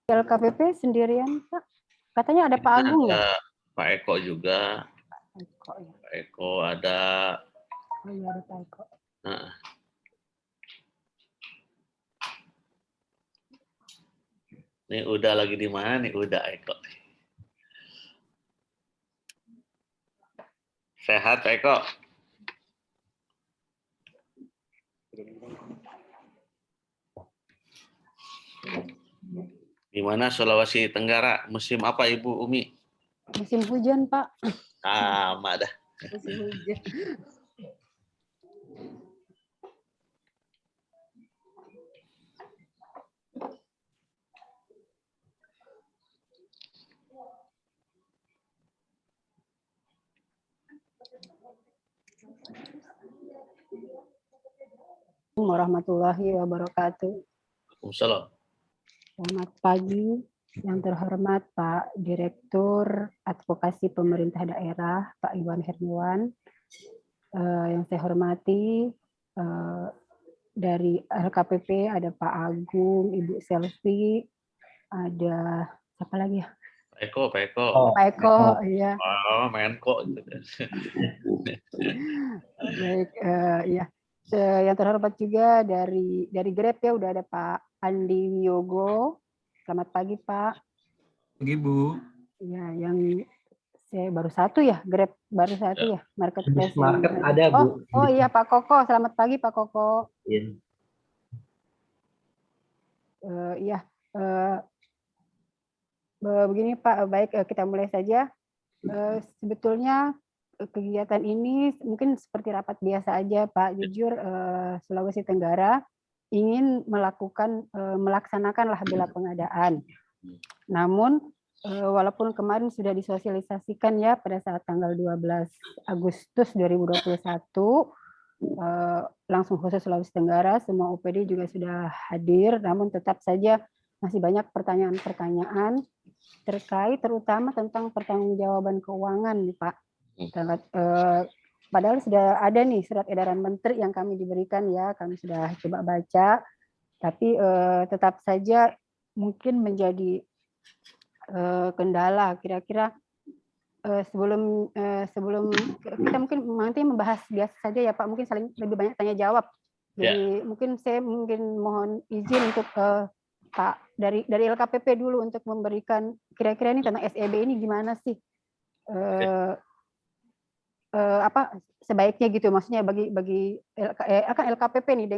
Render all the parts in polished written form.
LKPP sendirian, Pak? Katanya ada Pak Agung ya? Ada Pak Eko juga. Eko, ya. Pak Eko ada. Oh iya, ada Pak Eko. Nah. Ini udah lagi di mana nih? Udah Eko. Sehat Pak Eko? Gimana Sulawesi Tenggara? Musim apa Ibu Umi? Musim hujan, Pak. Sama dah. Musim hujan. Warahmatullahi wabarakatuh. Waalaikumsalam. Selamat pagi, yang terhormat Pak Direktur Advokasi Pemerintah Daerah, Pak Iwan Hermawan. Yang saya hormati dari LKPP ada Pak Agung, Ibu Selvi, ada siapa lagi ya? Pak Eko, Pak Eko. Pak Eko, iya. Oh, Menko. Baik, ya. Yang terhormat juga dari Grab ya, udah ada Pak Andi Wiyogo. Selamat pagi Pak. Pagi Bu. Ya, yang saya baru satu ya, Grab baru satu ya, marketplace. Market ada Bu. Oh iya Pak Koko, selamat pagi Pak Koko. Iya. Iya, begini Pak, baik kita mulai saja. Sebetulnya kegiatan ini mungkin seperti rapat biasa aja Pak. Jujur Sulawesi Tenggara ingin melaksanakanlah bela pengadaan. Namun walaupun kemarin sudah disosialisasikan ya pada saat tanggal 12 Agustus 2021 langsung khusus Sulawesi Tenggara, semua OPD juga sudah hadir, namun tetap saja masih banyak pertanyaan-pertanyaan terkait terutama tentang pertanggungjawaban keuangan nih Pak. Padahal sudah ada nih surat edaran menteri yang kami diberikan ya, kami sudah coba baca, tapi tetap saja mungkin menjadi kendala. Kira-kira sebelum kita mungkin nanti membahas biasa saja ya Pak, mungkin saling lebih banyak tanya jawab. Jadi mungkin saya mohon izin untuk Pak dari LKPP dulu untuk memberikan kira-kira ini tentang SEB ini gimana sih apa sebaiknya gitu, maksudnya bagi akan LKPP nih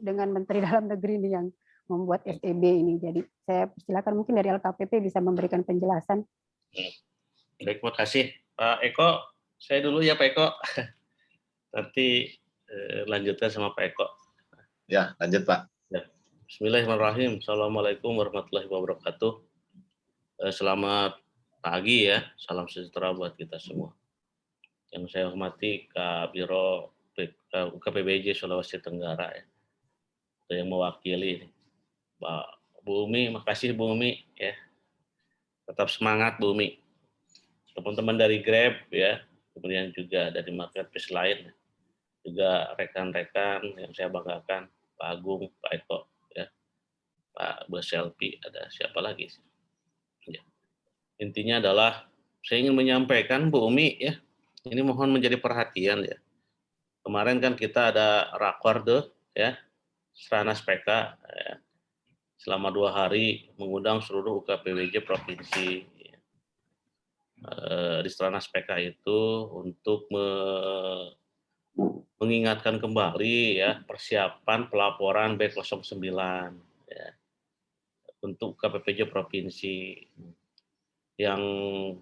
dengan Menteri Dalam Negeri nih yang membuat SEB ini. Jadi saya persilakan mungkin dari LKPP bisa memberikan penjelasan. Baik, terima kasih Pak Eko. Saya dulu ya Pak Eko. Nanti lanjutkan sama Pak Eko. Ya, lanjut Pak. Ya. Bismillahirrahmanirrahim. Assalamualaikum warahmatullahi wabarakatuh. Selamat pagi ya. Salam sejahtera buat kita semua. Yang saya hormati Kak Biro UKPBJ Sulawesi Tenggara ya. Yang mewakili Bu Umi, makasih Bu Umi ya. Tetap semangat Bu Umi. Teman-teman dari Grab ya, kemudian juga dari marketplace lain, juga rekan-rekan yang saya banggakan, Pak Agung, Pak Eko, ya, Pak Selvi, ada siapa lagi sih? Ya. Intinya adalah saya ingin menyampaikan Bu Umi ya, ini mohon menjadi perhatian ya. Kemarin kan kita ada rakorda ya, Stranas PK ya, selama 2 hari mengundang seluruh UKPWJ provinsi. Di Stranas PK itu untuk mengingatkan kembali ya persiapan pelaporan B09 ya, untuk KPPJ provinsi yang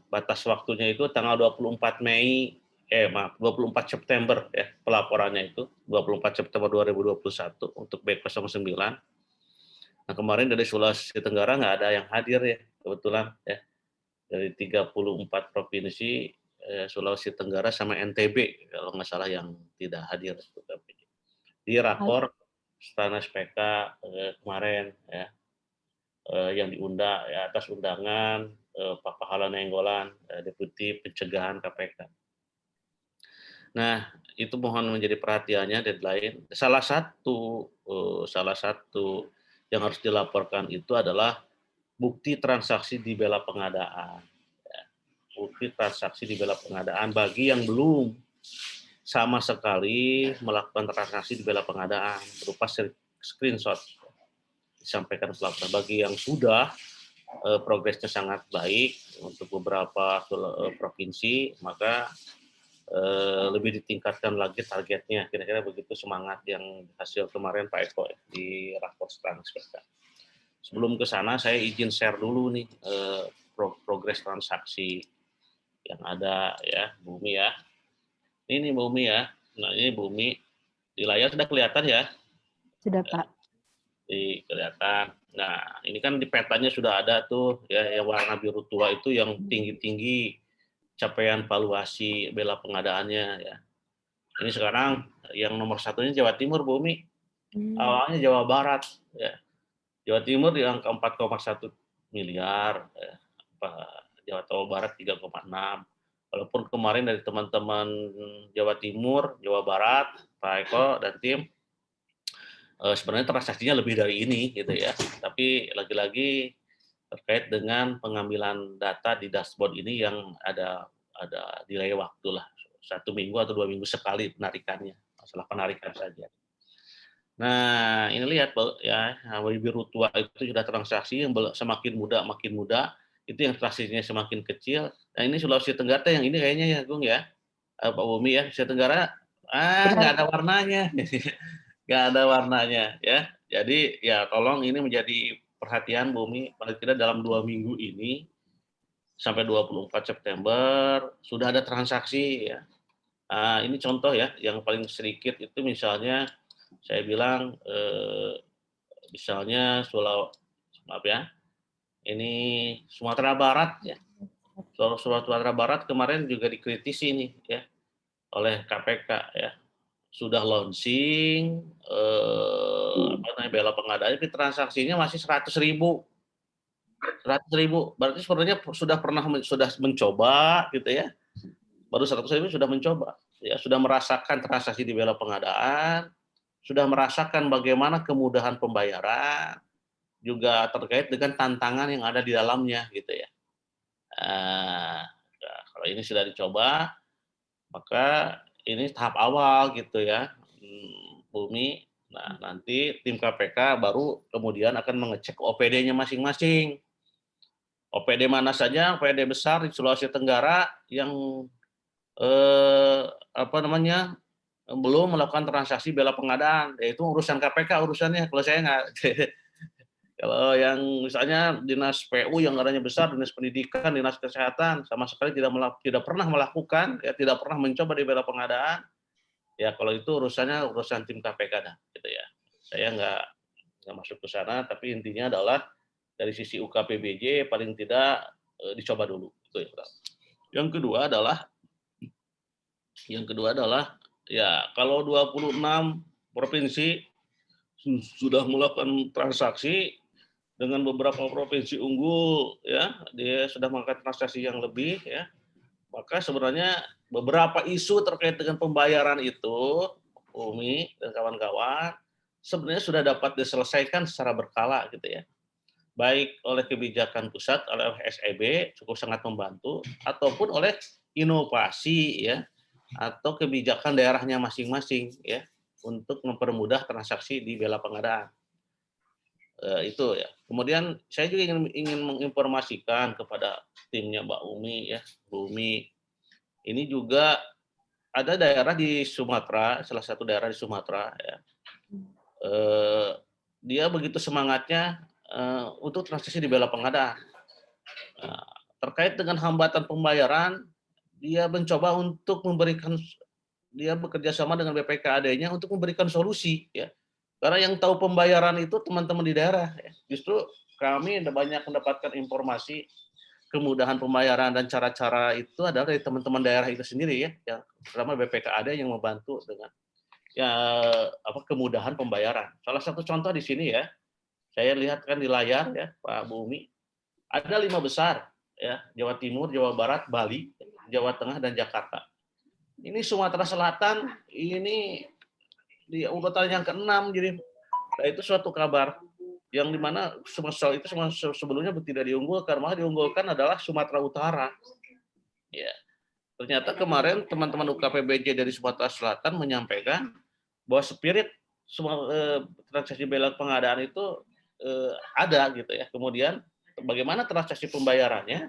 batas waktunya itu tanggal 24 September ya pelaporannya itu 24 September 2021 untuk B09. Nah kemarin dari Sulawesi Tenggara nggak ada yang hadir ya kebetulan ya. Dari 34 provinsi Sulawesi Tenggara sama NTB kalau nggak salah yang tidak hadir di rakor Stranas PK kemarin ya yang diundang ya, atas undangan Pak Pahala Nainggolan Deputi Pencegahan KPK. Nah, itu mohon menjadi perhatiannya deadline. Salah satu yang harus dilaporkan itu adalah bukti transaksi di bela pengadaan. Ya, bukti transaksi di bela pengadaan bagi yang belum sama sekali melakukan transaksi di bela pengadaan berupa screenshot disampaikan pelaporan. Bagi yang sudah progresnya sangat baik untuk beberapa provinsi, maka lebih ditingkatkan lagi targetnya. Kira-kira begitu semangat yang hasil kemarin Pak Eko ya, di Rakor Transpeska. Sebelum ke sana, saya izin share dulu nih progres transaksi yang ada ya, Bumi ya. Ini Bumi ya. Nah ini Bumi di layar sudah kelihatan ya. Sudah Pak. Kelihatan. Nah ini kan di petanya sudah ada tuh ya, yang warna biru tua itu yang tinggi-tinggi capaian valuasi bela pengadaannya ya. Ini sekarang yang nomor satunya Jawa Timur, Bumi. Awalnya Jawa Barat. Ya. Jawa Timur di angka 4,1 miliar. Ya. Jawa Barat 3,6. Walaupun kemarin dari teman-teman Jawa Timur, Jawa Barat, Pak Eko dan tim, sebenarnya transaksinya lebih dari ini, gitu ya. Tapi lagi-lagi terkait dengan pengambilan data di dashboard ini yang ada delay waktu lah. 1 minggu atau 2 minggu sekali penarikannya, masalah penarikan saja. Nah, ini lihat ya, biru tua itu sudah transaksi yang semakin muda, itu yang transaksinya semakin kecil. Nah, ini Sulawesi Tenggara yang ini kayaknya ya, Gung ya, Pak Bumi ya, Sulawesi Tenggara, nggak ada warnanya, nggak ada warnanya ya. Jadi ya tolong ini menjadi perhatian Bumi, paling tidak dalam 2 minggu ini sampai 24 September sudah ada transaksi ya. Ini contoh ya, yang paling sedikit itu misalnya saya bilang misalnya ini Sumatera Barat ya. Sumatera Barat kemarin juga dikritisi nih ya oleh KPK ya. Sudah launching bela pengadaan, tapi transaksinya masih 100.000. 100.000, berarti sebenarnya sudah mencoba gitu ya. Baru 100.000 sudah mencoba, ya sudah merasakan transaksi di bela pengadaan, sudah merasakan bagaimana kemudahan pembayaran, juga terkait dengan tantangan yang ada di dalamnya gitu ya. Kalau ini sudah dicoba, maka ini tahap awal gitu ya, Bumi. Nah nanti tim KPK baru kemudian akan mengecek OPD-nya masing-masing. OPD mana saja, OPD besar di Sulawesi Tenggara yang belum melakukan transaksi bela pengadaan, yaitu urusan KPK urusannya. Kalau saya nggak, kalau yang misalnya dinas PU yang anggarannya besar, dinas pendidikan, dinas kesehatan, sama sekali tidak pernah melakukan, ya tidak pernah mencoba di bela pengadaan, ya kalau itu urusan tim KPK dah, gitu ya. Saya nggak masuk ke sana, tapi intinya adalah dari sisi UKPBJ paling tidak dicoba dulu. Itu ya. Yang kedua adalah ya kalau 26 provinsi sudah melakukan transaksi dengan beberapa provinsi unggul ya, dia sudah melakukan transaksi yang lebih ya, maka sebenarnya beberapa isu terkait dengan pembayaran itu, Umi dan kawan-kawan, sebenarnya sudah dapat diselesaikan secara berkala gitu ya. Baik oleh kebijakan pusat, oleh SEB cukup sangat membantu, ataupun oleh inovasi ya, atau kebijakan daerahnya masing-masing ya, untuk mempermudah transaksi di bela pengadaan. Itu ya. Kemudian saya juga ingin menginformasikan kepada timnya Mbak Umi ya, Bu Umi. Ini juga ada daerah di Sumatera, salah satu daerah di Sumatera ya. Dia begitu semangatnya untuk transaksi di bela pengadaan. Terkait dengan hambatan pembayaran, dia mencoba untuk dia bekerja sama dengan BPKAD-nya untuk memberikan solusi ya. Karena yang tahu pembayaran itu teman-teman di daerah ya. Justru kami banyak mendapatkan informasi kemudahan pembayaran dan cara-cara itu adalah dari teman-teman daerah itu sendiri ya, yang terutama BPKAD yang membantu dengan kemudahan pembayaran. Salah satu contoh di sini ya, saya lihat kan di layar ya Pak Bumi, ada 5 besar ya, Jawa Timur, Jawa Barat, Bali, Jawa Tengah dan Jakarta. Ini Sumatera Selatan ini di urutan yang ke-6, jadi itu suatu kabar yang dimana itu sebelumnya tidak diunggulkan, malah diunggulkan adalah Sumatera Utara. Ya, ternyata kemarin teman-teman UKPBJ dari Sumatera Selatan menyampaikan bahwa spirit transaksi bela pengadaan itu ada gitu ya. Kemudian bagaimana transaksi pembayarannya,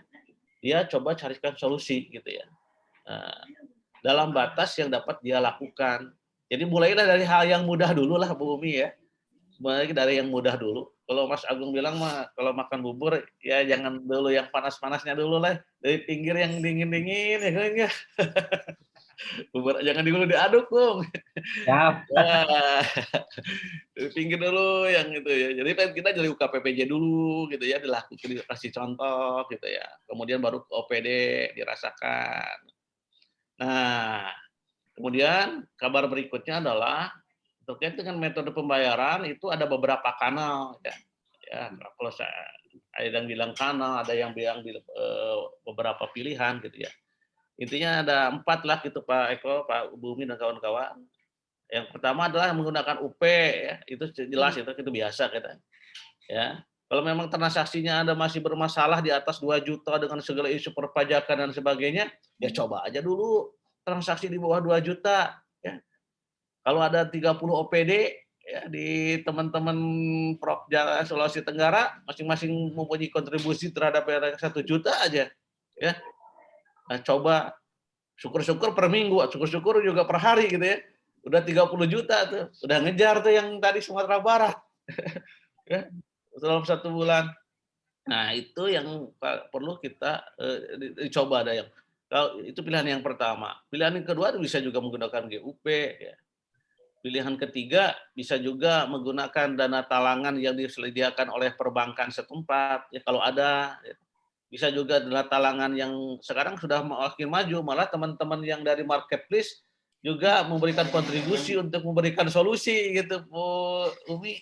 dia coba carikan solusi gitu ya. Dalam batas yang dapat dia lakukan. Jadi mulailah dari hal yang mudah dulu lah Bu Umi ya. Mulai dari yang mudah dulu. Kalau Mas Agung bilang mah kalau makan bubur ya jangan dulu yang panas-panasnya dulu lah. Dari pinggir yang dingin-dingin ya kan ya. Bubur jangan dulu diaduk, Bung. Siap. Wah. Dari pinggir dulu yang itu ya. Jadi kan kita dari UKPPJ dulu gitu ya, dilakukan dikasih contoh gitu ya. Kemudian baru ke OPD dirasakan. Nah, kemudian kabar berikutnya adalah terkait dengan metode pembayaran itu ada beberapa kanal ya. Ya, kalau ada yang bilang kanal, ada yang bilang beberapa pilihan gitu ya. Intinya ada 4 lah gitu Pak Eko, Pak Bumi dan kawan-kawan. Yang pertama adalah menggunakan UP ya, itu jelas itu biasa kita. Ya. Kalau memang transaksinya Anda masih bermasalah di atas 2 juta dengan segala isu perpajakan dan sebagainya, ya coba aja dulu transaksi di bawah 2 juta ya. Kalau ada 30 OPD ya di teman-teman Propja Sulawesi Tenggara masing-masing mempunyai kontribusi terhadap 1 juta aja ya. Nah, coba syukur-syukur per minggu, syukur-syukur juga per hari gitu ya. Udah 30 juta tuh, udah ngejar tuh yang tadi Sumatera Barat. Ya, dalam 1 bulan. Nah, itu yang perlu kita dicoba ada yang. Kalau itu pilihan yang pertama. Pilihan yang kedua bisa juga menggunakan GUP ya. Pilihan ketiga bisa juga menggunakan dana talangan yang disediakan oleh perbankan setempat ya kalau ada. Ya. Bisa juga dana talangan yang sekarang sudah makin maju, malah teman-teman yang dari marketplace juga memberikan kontribusi untuk memberikan solusi gitu Bu Umi.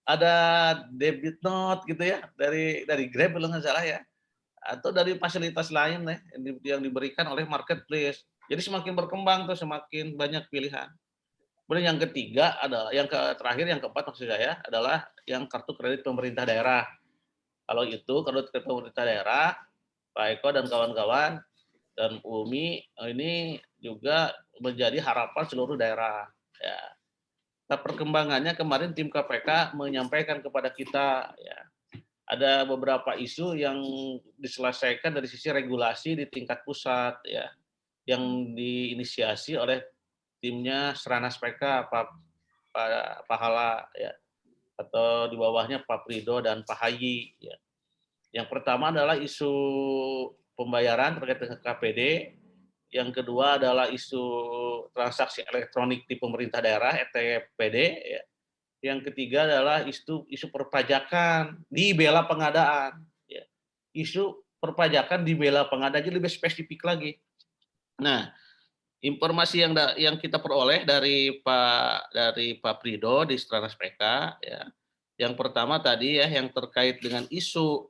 Ada debit note gitu ya dari Grab kalau nggak salah ya, atau dari fasilitas lain yang diberikan oleh marketplace. Jadi semakin berkembang tuh semakin banyak pilihan. Kemudian yang ketiga adalah terakhir yang keempat maksud saya adalah yang kartu kredit pemerintah daerah. Kalau itu kartu kredit pemerintah daerah, Pak Eko dan kawan-kawan dan Umi ini juga menjadi harapan seluruh daerah. Ya. Nah, perkembangannya kemarin tim KPK menyampaikan kepada kita ya, ada beberapa isu yang diselesaikan dari sisi regulasi di tingkat pusat ya, yang diinisiasi oleh timnya Seranas PK Pak Hala ya, atau di bawahnya Pak Prido dan Pak Hayi ya. Yang pertama adalah isu pembayaran terkait dengan KPD, yang kedua adalah isu transaksi elektronik di pemerintah daerah ETPD ya. Yang ketiga adalah isu perpajakan di bela pengadaan ya. Isu perpajakan di bela pengadaan jadi lebih spesifik lagi. Nah, informasi yang kita peroleh dari Pak Prido di Stranas PK ya. Yang pertama tadi ya yang terkait dengan isu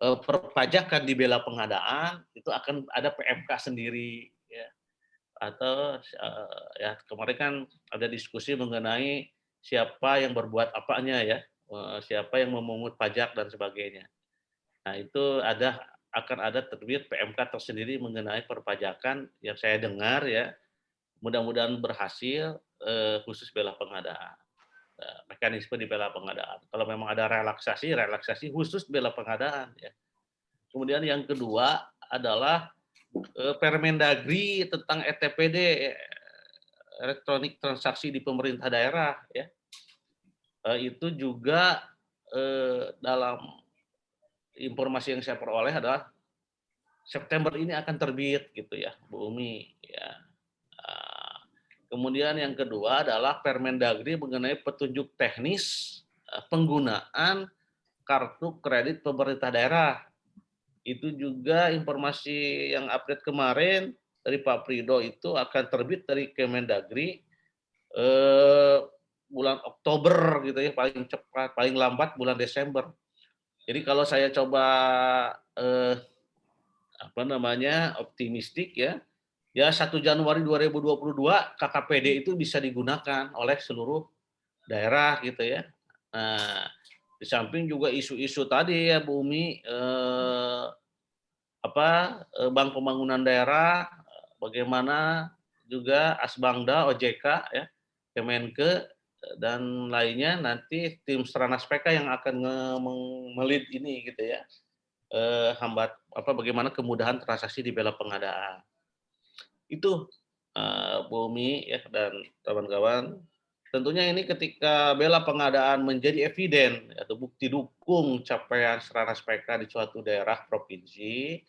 perpajakan di bela pengadaan itu akan ada PMK sendiri ya. Atau ya kemarin kan ada diskusi mengenai siapa yang berbuat apanya ya, siapa yang memungut pajak dan sebagainya. Nah, itu akan ada terbit PMK tersendiri mengenai perpajakan yang saya dengar ya. Mudah-mudahan berhasil khusus bela pengadaan. Mekanisme di bela pengadaan. Kalau memang ada relaksasi khusus bela pengadaan ya. Kemudian yang kedua adalah Permendagri tentang ETPD elektronik transaksi di pemerintah daerah ya. Itu juga dalam informasi yang saya peroleh adalah September ini akan terbit gitu ya, Bu Umi ya. Kemudian yang kedua adalah Permendagri mengenai petunjuk teknis penggunaan kartu kredit pemerintah daerah. Itu juga informasi yang update kemarin dari Pak Prido itu akan terbit dari Kemendagri bulan Oktober gitu ya, paling cepat, paling lambat bulan Desember. Jadi kalau saya coba optimistik ya, ya 1 Januari 2022 KKPD itu bisa digunakan oleh seluruh daerah gitu ya. Nah, di samping juga isu-isu tadi ya Bu Umi, Bank Pembangunan Daerah, bagaimana juga Asbangda, OJK ya, Kemenke dan lainnya nanti tim Stranas PK yang akan melid ini gitu ya. Bagaimana kemudahan transaksi di bela pengadaan. Itu Bu Umi ya dan kawan-kawan. Tentunya ini ketika bela pengadaan menjadi eviden atau bukti dukung capaian Stranas PK di suatu daerah provinsi,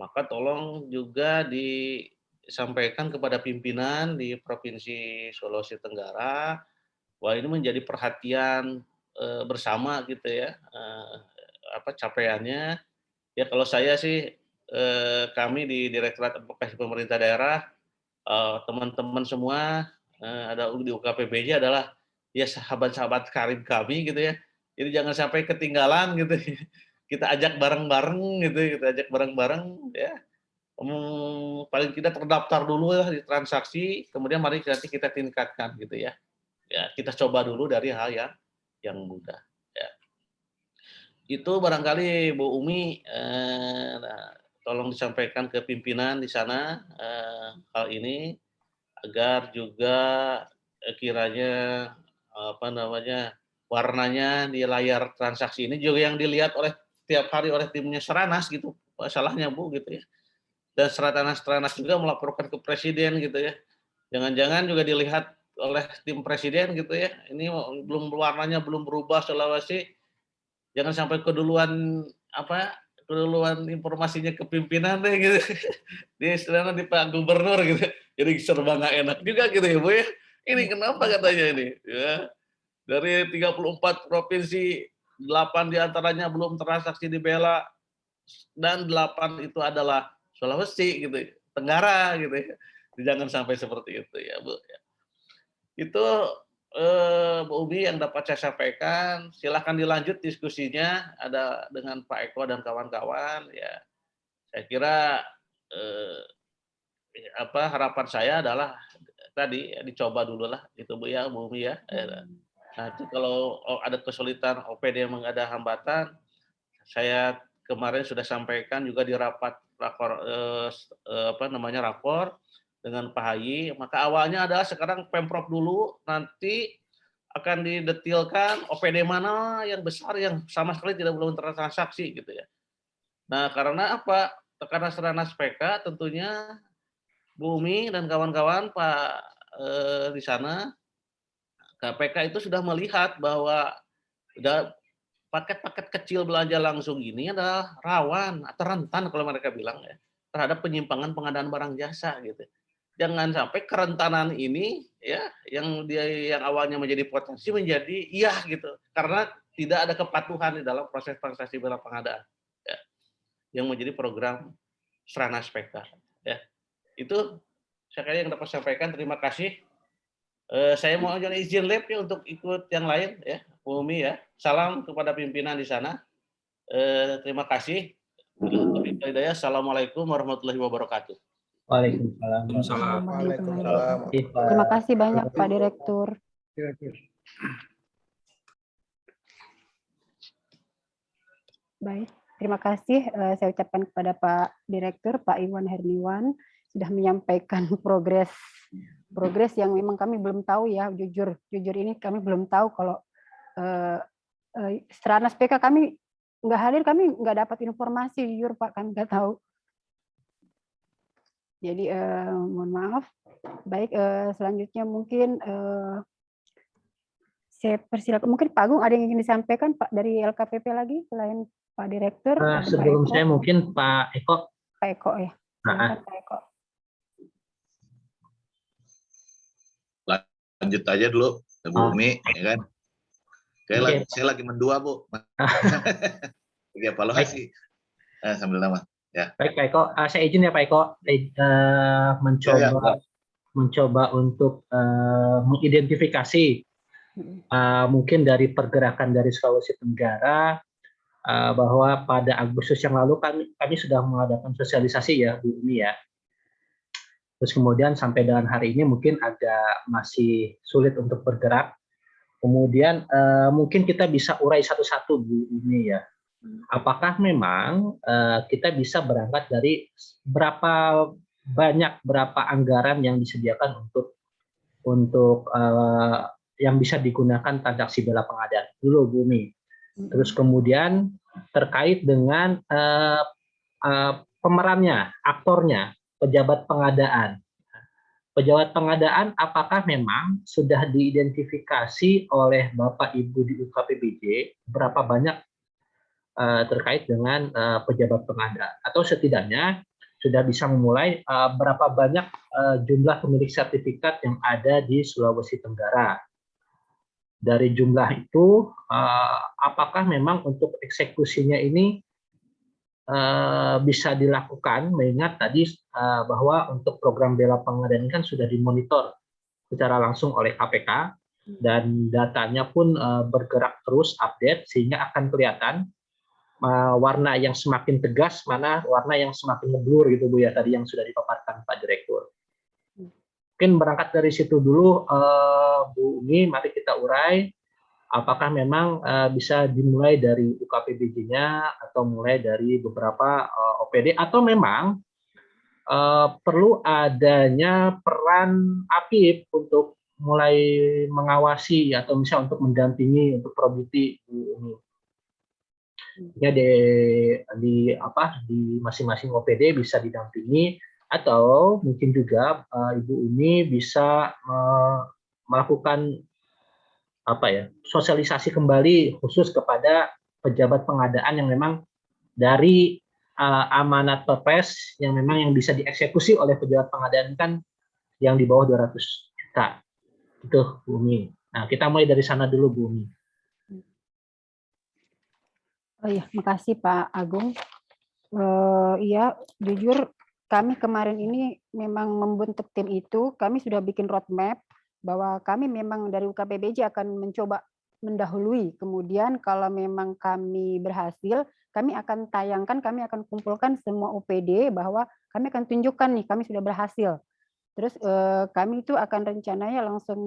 maka tolong juga disampaikan kepada pimpinan di Provinsi Sulawesi Tenggara bahwa ini menjadi perhatian bersama gitu ya, capaiannya. Ya kalau saya sih kami di Direktorat Advokasi Pemerintah Daerah, teman-teman semua ada di UKPBJ adalah ya sahabat-sahabat karib kami gitu ya. Jadi jangan sampai ketinggalan gitu. Kita ajak bareng-bareng gitu, ya. Paling tidak terdaftar dulu ya di transaksi, kemudian mari nanti kita tingkatkan gitu ya. Ya, kita coba dulu dari hal yang mudah. Ya. Itu barangkali Bu Umi, tolong disampaikan ke pimpinan di sana hal ini agar juga kiranya warnanya di layar transaksi ini juga yang dilihat oleh tiap hari oleh timnya Stranas gitu, salahnya Bu gitu ya. Dan Stranas juga melaporkan ke presiden gitu ya. Jangan-jangan juga dilihat oleh tim presiden gitu ya. Ini warnanya belum berubah Sulawesi. Jangan sampai keduluan informasinya ke pimpinan deh gitu. Di istilahnya di Pak Gubernur gitu. Jadi serba nggak enak juga gitu ya Bu ya. Ini kenapa katanya ini? Ya. Dari 34 provinsi, 8 diantaranya belum transaksi di bela dan 8 itu adalah Sulawesi gitu, Tenggara gitu ya. Jangan sampai seperti itu ya Bu. Itu Bu Umi yang dapat saya sampaikan. Silahkan dilanjut diskusinya ada dengan Pak Eko dan kawan-kawan ya. Saya kira harapan saya adalah tadi ya, dicoba dulu lah itu Bu ya, Bu Umi ya. Nanti kalau ada kesulitan OPD yang ada hambatan, saya kemarin sudah sampaikan juga di rapat rakor rapor dengan Pak Hayi, maka awalnya adalah sekarang Pemprov dulu, nanti akan didetilkan OPD mana yang besar yang sama sekali tidak belum transaksi gitu ya. Nah, karena apa? Karena Stranas PK tentunya Bu Umi dan kawan-kawan Pak di sana KPK itu sudah melihat bahwa paket-paket kecil belanja langsung ini adalah rawan atau rentan kalau mereka bilang ya terhadap penyimpangan pengadaan barang jasa gitu. Jangan sampai kerentanan ini ya yang awalnya menjadi potensi menjadi iya gitu karena tidak ada kepatuhan di dalam proses transaksi bela pengadaan ya, yang menjadi program Stranas PK ya. Itu saya kira yang dapat sampaikan. Terima kasih. Saya mau izin lab ya untuk ikut yang lain ya, Bu Umi ya. Salam kepada pimpinan di sana. Terima kasih. Assalamualaikum warahmatullahi wabarakatuh. Waalaikumsalam. Waalaikumsalam. Terima kasih banyak Pak Direktur. Baik, terima kasih saya ucapkan kepada Pak Direktur, Pak Iwan Herniwan, sudah menyampaikan progres yang memang kami belum tahu ya, jujur ini kami belum tahu kalau Stranas PK kami nggak hadir, kami nggak dapat informasi, jujur Pak, kami nggak tahu. Jadi mohon maaf. Baik, selanjutnya mungkin saya persilakan, mungkin Pak Agung ada yang ingin disampaikan Pak dari LKPP lagi selain Pak Direktur? Sebelum saya mungkin Pak Eko. Pak Eko ya. Silakan Pak Eko. Lanjut aja dulu, Bu Umi, ya kan? Saya lagi mendua, Bu. Lagi evaluasi. Sambil nama. Ya. Baik Pak Eko, saya izin ya Pak Eko, mencoba untuk mengidentifikasi mungkin dari pergerakan dari Sulawesi Tenggara bahwa pada Agustus yang lalu kami sudah mengadakan sosialisasi ya Bu Umi ya. Terus kemudian sampai dengan hari ini mungkin agak masih sulit untuk bergerak. Kemudian mungkin kita bisa urai satu-satu Bu Umi ya. Apakah memang kita bisa berangkat dari berapa anggaran yang disediakan untuk yang bisa digunakan transaksi bela pengadaan dulu Bu Umi. Terus kemudian terkait dengan pemerannya, aktornya, pejabat pengadaan. Pejabat pengadaan apakah memang sudah diidentifikasi oleh Bapak Ibu di UKPBJ berapa banyak terkait dengan pejabat pengadaan, atau setidaknya sudah bisa memulai berapa banyak jumlah pemilik sertifikat yang ada di Sulawesi Tenggara. Dari jumlah itu, apakah memang untuk eksekusinya ini bisa dilakukan, mengingat tadi bahwa untuk program bela pengadaan kan sudah dimonitor secara langsung oleh KPK, dan datanya pun bergerak terus update, sehingga akan kelihatan warna yang semakin tegas, mana warna yang semakin ngeblur gitu Bu ya, tadi yang sudah dipaparkan Pak Direktur. Mungkin berangkat dari situ dulu Bu Umi, mari kita urai apakah memang bisa dimulai dari UKPBJ-nya atau mulai dari beberapa OPD, atau memang perlu adanya peran APIP untuk mulai mengawasi atau misalnya untuk mendampingi untuk Probudi Bu Umi. Ya di masing-masing OPD bisa didampingi, atau mungkin juga Ibu Umi bisa melakukan sosialisasi kembali khusus kepada pejabat pengadaan yang memang dari amanat Perpres yang memang yang bisa dieksekusi oleh pejabat pengadaan kan yang di bawah 200 juta. Itu Bu Umi. Nah, kita mulai dari sana dulu Bu Umi. Oh iya, makasih Pak Agung. Iya, jujur kami kemarin ini memang membentuk tim itu, kami sudah bikin roadmap bahwa kami memang dari UKPBJ akan mencoba mendahului. Kemudian kalau memang kami berhasil, kami akan tayangkan, kami akan kumpulkan semua OPD bahwa kami akan tunjukkan nih kami sudah berhasil. Terus kami itu akan rencananya langsung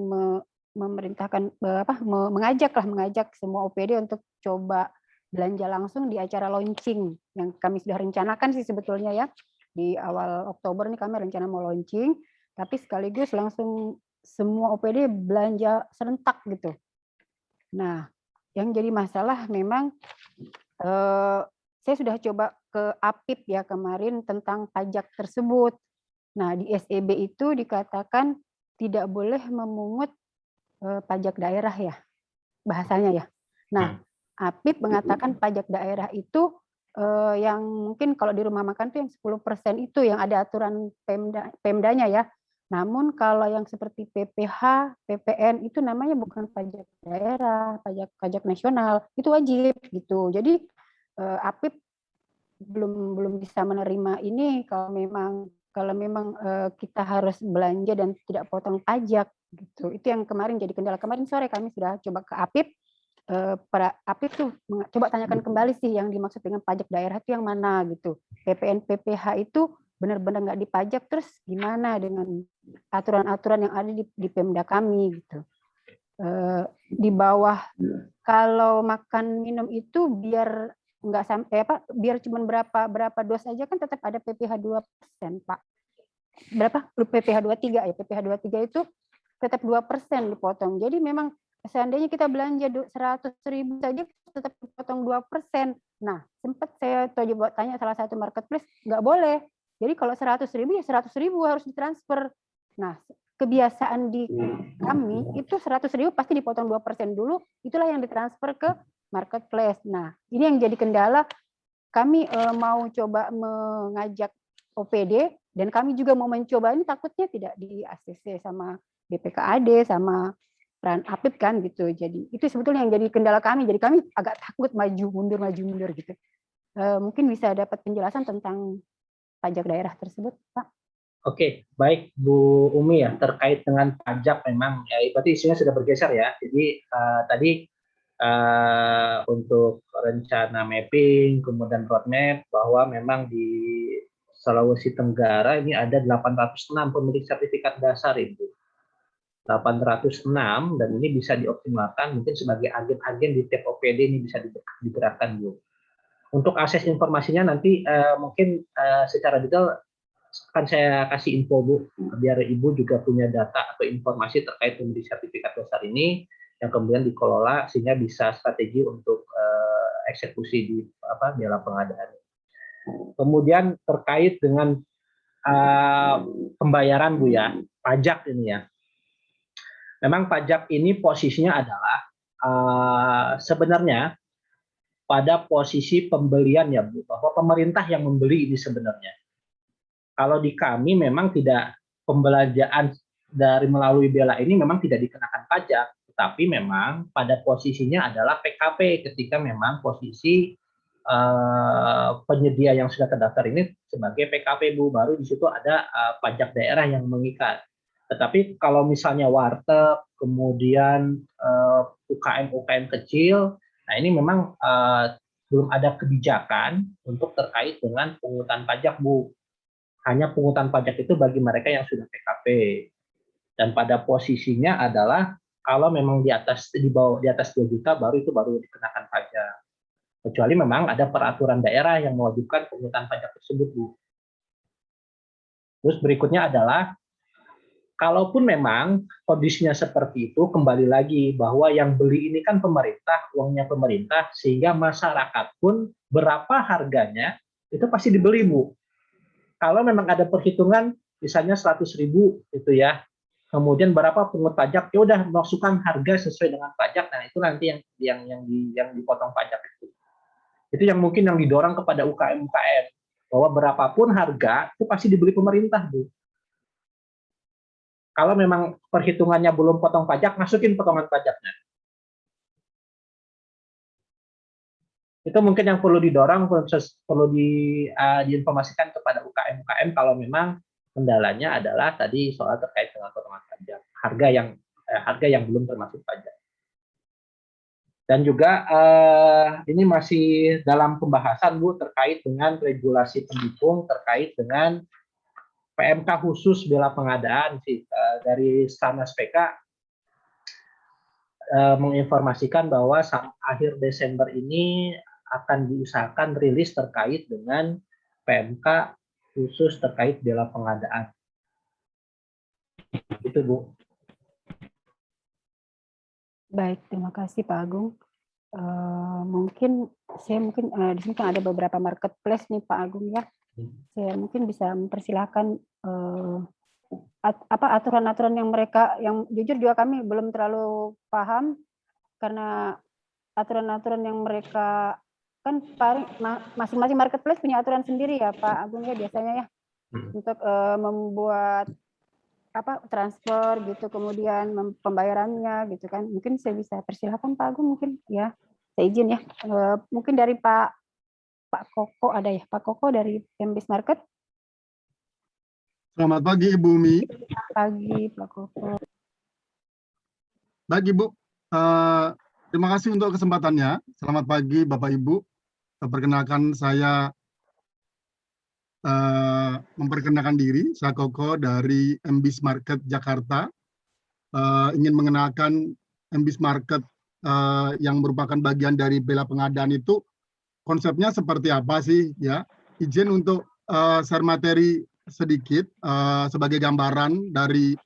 memerintahkan mengajak semua OPD untuk coba belanja langsung di acara launching yang kami sudah rencanakan sih sebetulnya ya. Di awal Oktober nih kami rencana mau launching, tapi sekaligus langsung semua OPD belanja serentak gitu. Nah, yang jadi masalah memang saya sudah coba ke APIP ya kemarin tentang pajak tersebut. Nah, di SEB itu dikatakan tidak boleh memungut pajak daerah ya, bahasanya ya. Nah, APIP mengatakan pajak daerah itu yang mungkin kalau di rumah makan itu yang 10% itu yang ada aturan Pemdanya ya. Namun kalau yang seperti PPH, PPN itu namanya bukan pajak daerah, pajak nasional, itu wajib gitu. Jadi APIP belum bisa menerima ini kalau memang kita harus belanja dan tidak potong pajak gitu. Itu yang kemarin jadi kendala. Kemarin sore kami sudah coba ke APIP. Para APIP tuh coba tanyakan kembali sih yang dimaksud dengan pajak daerah itu yang mana gitu. PPN, PPH itu benar-benar nggak dipajak, terus gimana dengan aturan-aturan yang ada di Pemda kami gitu. Di bawah kalau makan minum itu biar nggak sampai biar cuma berapa dos aja kan tetap ada PPH 2% Pak. Berapa? PPH 23 ya. PPH 23 itu tetap 2% dipotong. Jadi memang seandainya kita belanja 100.000 saja tetap dipotong 2%. Nah, sempat saya coba tanya salah satu marketplace, nggak boleh. Jadi kalau 100.000 ya 100.000 harus ditransfer. Nah, kebiasaan di kami itu 100.000 pasti dipotong 2% dulu, itulah yang ditransfer ke marketplace. Nah, ini yang jadi kendala. Kami mau coba mengajak OPD dan kami juga mau mencoba ini takutnya tidak di ACC sama BPKAD sama peran APIP kan gitu. Jadi itu sebetulnya yang jadi kendala kami. Jadi kami agak takut maju mundur gitu. Mungkin bisa dapat penjelasan tentang pajak daerah tersebut, Pak. Oke, baik Bu Umi ya, terkait dengan pajak memang ya berarti isunya sudah bergeser ya. Jadi tadi untuk rencana mapping kemudian roadmap bahwa memang di Sulawesi Tenggara ini ada 806 pemilik sertifikat dasar, Ibu. 806, dan ini bisa dioptimalkan mungkin sebagai agen-agen di tiap OPD ini bisa digerakkan, Bu. Untuk akses informasinya nanti mungkin secara detail akan saya kasih info, Bu, biar Ibu juga punya data atau informasi terkait pemilik sertifikat dasar ini yang kemudian dikelola sehingga bisa strategi untuk eksekusi di bela pengadaan. Kemudian terkait dengan pembayaran, Bu, ya, pajak ini ya. Memang pajak ini posisinya adalah sebenarnya pada posisi pembelian, ya, Bu, bahwa pemerintah yang membeli ini sebenarnya. Kalau di kami memang tidak, pembelanjaan dari melalui BELA ini memang tidak dikenakan pajak, tetapi memang pada posisinya adalah PKP ketika memang posisi penyedia yang sudah terdaftar ini sebagai PKP, Bu, baru di situ ada pajak daerah yang mengikat. Tetapi kalau misalnya warteg, kemudian UKM kecil, nah ini memang belum ada kebijakan untuk terkait dengan pungutan pajak, Bu. Hanya pungutan pajak itu bagi mereka yang sudah PKP. Dan pada posisinya adalah kalau memang di atas 2 juta baru dikenakan pajak. Kecuali memang ada peraturan daerah yang mewajibkan pungutan pajak tersebut, Bu. Terus berikutnya adalah kalaupun memang kondisinya seperti itu, kembali lagi bahwa yang beli ini kan pemerintah, uangnya pemerintah, sehingga masyarakat pun berapa harganya itu pasti dibeli, Bu. Kalau memang ada perhitungan misalnya 100.000 itu ya, kemudian berapa pungut pajak, ya udah masukkan harga sesuai dengan pajak. Nah itu nanti yang dipotong pajak itu. Itu yang mungkin yang didorong kepada UKM bahwa berapapun harga itu pasti dibeli pemerintah, Bu. Kalau memang perhitungannya belum potong pajak, masukin potongan pajaknya. Itu mungkin yang perlu didorong, perlu diinformasikan kepada UKM kalau memang kendalanya adalah tadi soal terkait dengan potongan pajak, harga yang belum termasuk pajak. Dan juga ini masih dalam pembahasan, Bu, terkait dengan regulasi pendukung terkait dengan PMK khusus bela pengadaan sih. Dari Sanas PK menginformasikan bahwa akhir Desember ini akan diusahakan rilis terkait dengan PMK khusus terkait bela pengadaan. Itu, Bu. Baik, terima kasih Pak Agung. Mungkin di sini kan ada beberapa marketplace nih Pak Agung ya. Saya mungkin bisa mempersilahkan aturan-aturan yang jujur juga kami belum terlalu paham, karena aturan-aturan yang mereka kan masing-masing marketplace punya aturan sendiri ya Pak Agung ya biasanya ya, untuk membuat transfer gitu, kemudian pembayarannya gitu kan. Mungkin saya bisa persilahkan Pak Agung, mungkin ya saya izin ya, mungkin dari Pak Koko ada ya, Pak Koko dari MBIS Market. Selamat pagi Ibu Umi. Pagi Pak Koko. Baik Ibu, terima kasih untuk kesempatannya. Selamat pagi Bapak Ibu. Perkenalkan saya memperkenalkan diri, saya Koko dari MBIS Market Jakarta. Ingin mengenalkan MBIS Market yang merupakan bagian dari bela pengadaan itu konsepnya seperti apa sih ya. Izin untuk share materi sedikit sebagai gambaran dari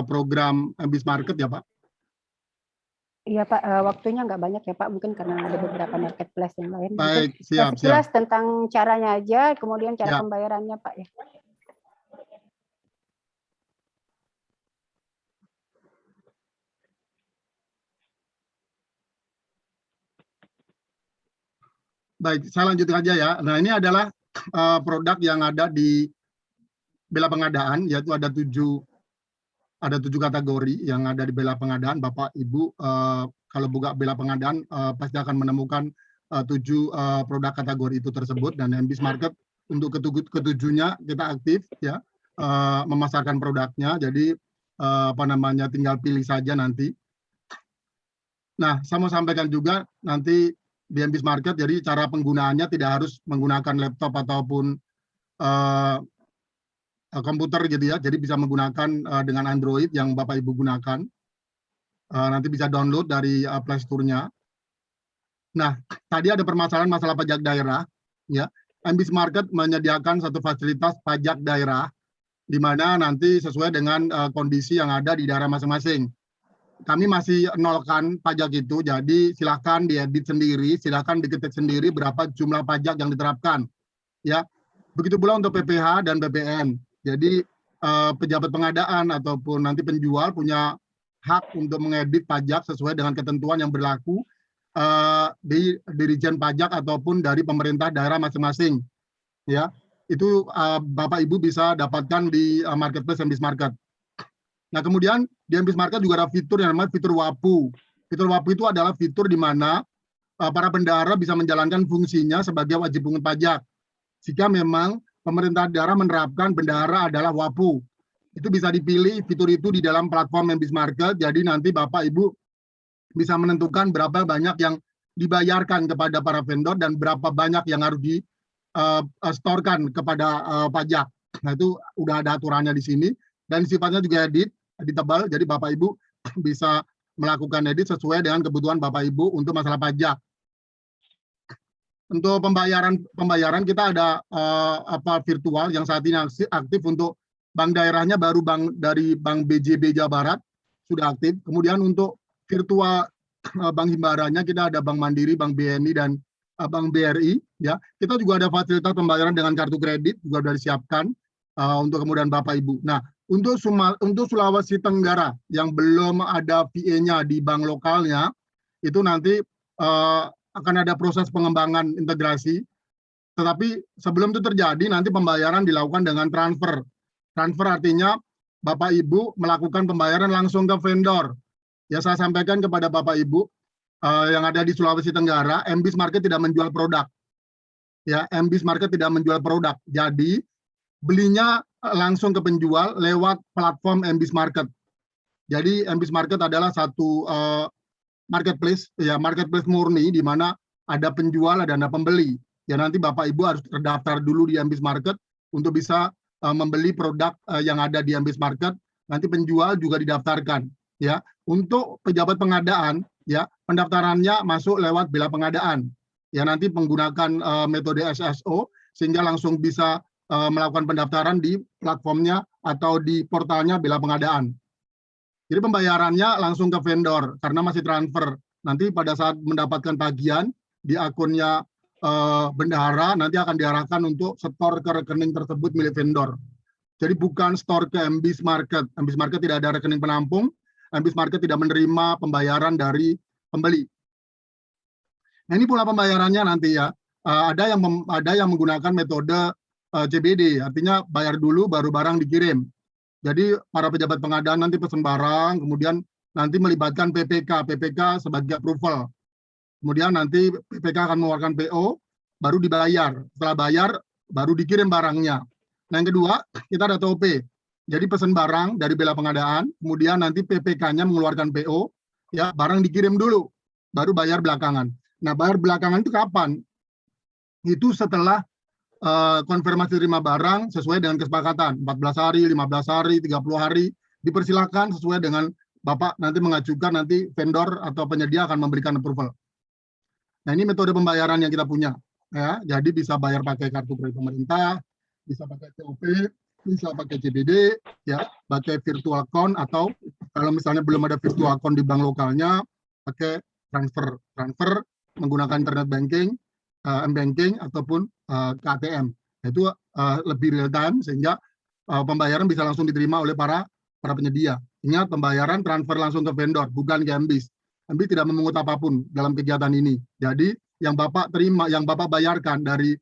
program MBIS Market ya Pak. Iya Pak, waktunya nggak banyak ya Pak, mungkin karena ada beberapa marketplace yang lain. Baik, siap. Sekilas tentang caranya aja, kemudian cara pembayarannya Pak ya. Baik, saya lanjutkan aja ya. Nah ini adalah produk yang ada di bela pengadaan, yaitu ada tujuh kategori yang ada di bela pengadaan. Bapak Ibu kalau buka bela pengadaan pasti akan menemukan 7 produk kategori itu tersebut, dan MBIS Market untuk ketujuhnya kita aktif ya, memasarkan produknya. Jadi tinggal pilih saja nanti. Nah, saya mau sampaikan juga nanti di MBIS Market, jadi cara penggunaannya tidak harus menggunakan laptop ataupun komputer gitu ya, jadi bisa menggunakan dengan Android yang Bapak Ibu gunakan. Nanti bisa download dari Play Store-nya. Nah, tadi ada permasalahan masalah pajak daerah, ya. MBIS Market menyediakan satu fasilitas pajak daerah, di mana nanti sesuai dengan kondisi yang ada di daerah masing-masing. Kami masih nolkan pajak itu, jadi silakan diedit sendiri, silakan diketik sendiri berapa jumlah pajak yang diterapkan, ya. Begitu pula untuk PPH dan BPN. Jadi pejabat pengadaan ataupun nanti penjual punya hak untuk mengedit pajak sesuai dengan ketentuan yang berlaku di Dirjen Pajak ataupun dari pemerintah daerah masing-masing. Ya, itu Bapak Ibu bisa dapatkan di marketplace MBIS Market. Nah, kemudian di MBIS Market juga ada fitur yang namanya fitur WAPU. Fitur WAPU itu adalah fitur di mana para bendahara bisa menjalankan fungsinya sebagai wajib pungut pajak. Jika memang pemerintah daerah menerapkan bendahara adalah WAPU. Itu bisa dipilih fitur itu di dalam platform MBIS Market, jadi nanti Bapak Ibu bisa menentukan berapa banyak yang dibayarkan kepada para vendor dan berapa banyak yang harus di-storekan kepada pajak. Nah, itu udah ada aturannya di sini, dan sifatnya juga editable, jadi Bapak Ibu bisa melakukan edit sesuai dengan kebutuhan Bapak Ibu untuk masalah pajak. Untuk pembayaran kita ada virtual yang saat ini aktif untuk bank daerahnya, baru dari Bank BJB Jawa Barat sudah aktif. Kemudian untuk virtual bank himbaranya kita ada Bank Mandiri, Bank BNI dan Bank BRI. Ya, kita juga ada fasilitas pembayaran dengan kartu kredit juga sudah disiapkan untuk kemudian Bapak Ibu. Nah, untuk Sulawesi Tenggara yang belum ada VA-nya di bank lokalnya, itu nanti akan ada proses pengembangan integrasi, tetapi sebelum itu terjadi nanti pembayaran dilakukan dengan transfer. Transfer artinya Bapak Ibu melakukan pembayaran langsung ke vendor. Ya, saya sampaikan kepada Bapak Ibu yang ada di Sulawesi Tenggara, MBIS Market tidak menjual produk. Ya, MBIS Market tidak menjual produk. Jadi belinya langsung ke penjual lewat platform MBIS Market. Jadi MBIS Market adalah satu marketplace, ya, marketplace murni di mana ada penjual dan ada pembeli. Ya, nanti Bapak Ibu harus terdaftar dulu di MBIS Market untuk bisa membeli produk yang ada di MBIS Market. Nanti penjual juga didaftarkan. Ya, untuk pejabat pengadaan, ya, pendaftarannya masuk lewat Bela Pengadaan. Ya, nanti menggunakan metode SSO sehingga langsung bisa melakukan pendaftaran di platformnya atau di portalnya Bela Pengadaan. Jadi pembayarannya langsung ke vendor karena masih transfer. Nanti pada saat mendapatkan tagihan di akunnya bendahara nanti akan diarahkan untuk setor ke rekening tersebut milik vendor. Jadi bukan store ke MBIS Market. MBIS Market tidak ada rekening penampung. MBIS Market tidak menerima pembayaran dari pembeli. Nah, ini pola pembayarannya nanti ya. Ada yang menggunakan metode CBD, artinya bayar dulu baru barang dikirim. Jadi para pejabat pengadaan nanti pesan barang, kemudian nanti melibatkan PPK sebagai approval. Kemudian nanti PPK akan mengeluarkan PO, baru dibayar. Setelah bayar, baru dikirim barangnya. Nah, yang kedua, kita ada TOP. Jadi pesan barang dari Bela Pengadaan, kemudian nanti PPK-nya mengeluarkan PO, ya, barang dikirim dulu, baru bayar belakangan. Nah, bayar belakangan itu kapan? Itu setelah konfirmasi terima barang sesuai dengan kesepakatan 14 hari, 15 hari, 30 hari dipersilakan sesuai dengan Bapak nanti mengajukan, nanti vendor atau penyedia akan memberikan approval. Nah, ini metode pembayaran yang kita punya ya. Jadi bisa bayar pakai kartu kredit pemerintah, bisa pakai TOP, bisa pakai CBD ya, pakai virtual account atau kalau misalnya belum ada virtual account di bank lokalnya pakai transfer menggunakan internet banking, M-Banking ataupun ke ATM. Itu lebih real time sehingga pembayaran bisa langsung diterima oleh para penyedia. Ingat, pembayaran transfer langsung ke vendor, bukan ke MBIS. MBIS tidak memungut apapun dalam kegiatan ini. Jadi yang Bapak terima, yang Bapak bayarkan dari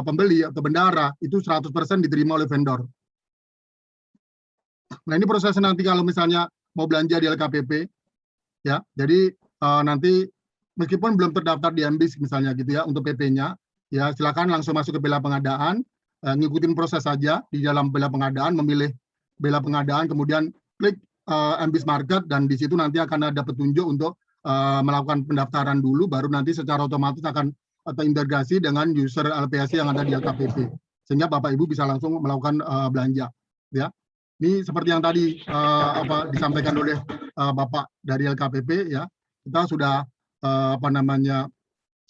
pembeli atau bendahara itu 100% diterima oleh vendor. Nah, ini prosesnya nanti kalau misalnya mau belanja di LKPP, ya. Jadi nanti meskipun belum terdaftar di MBIS misalnya gitu ya untuk PP-nya, ya silakan langsung masuk ke Bela Pengadaan, ngikutin proses saja di dalam Bela Pengadaan, memilih Bela Pengadaan, kemudian klik MBIS Market dan di situ nanti akan ada petunjuk untuk melakukan pendaftaran dulu, baru nanti secara otomatis akan terintegrasi dengan user LPSI yang ada di LKPP. sehingga Bapak Ibu bisa langsung melakukan belanja. Ya, ini seperti yang tadi disampaikan oleh Bapak dari LKPP, ya, kita sudah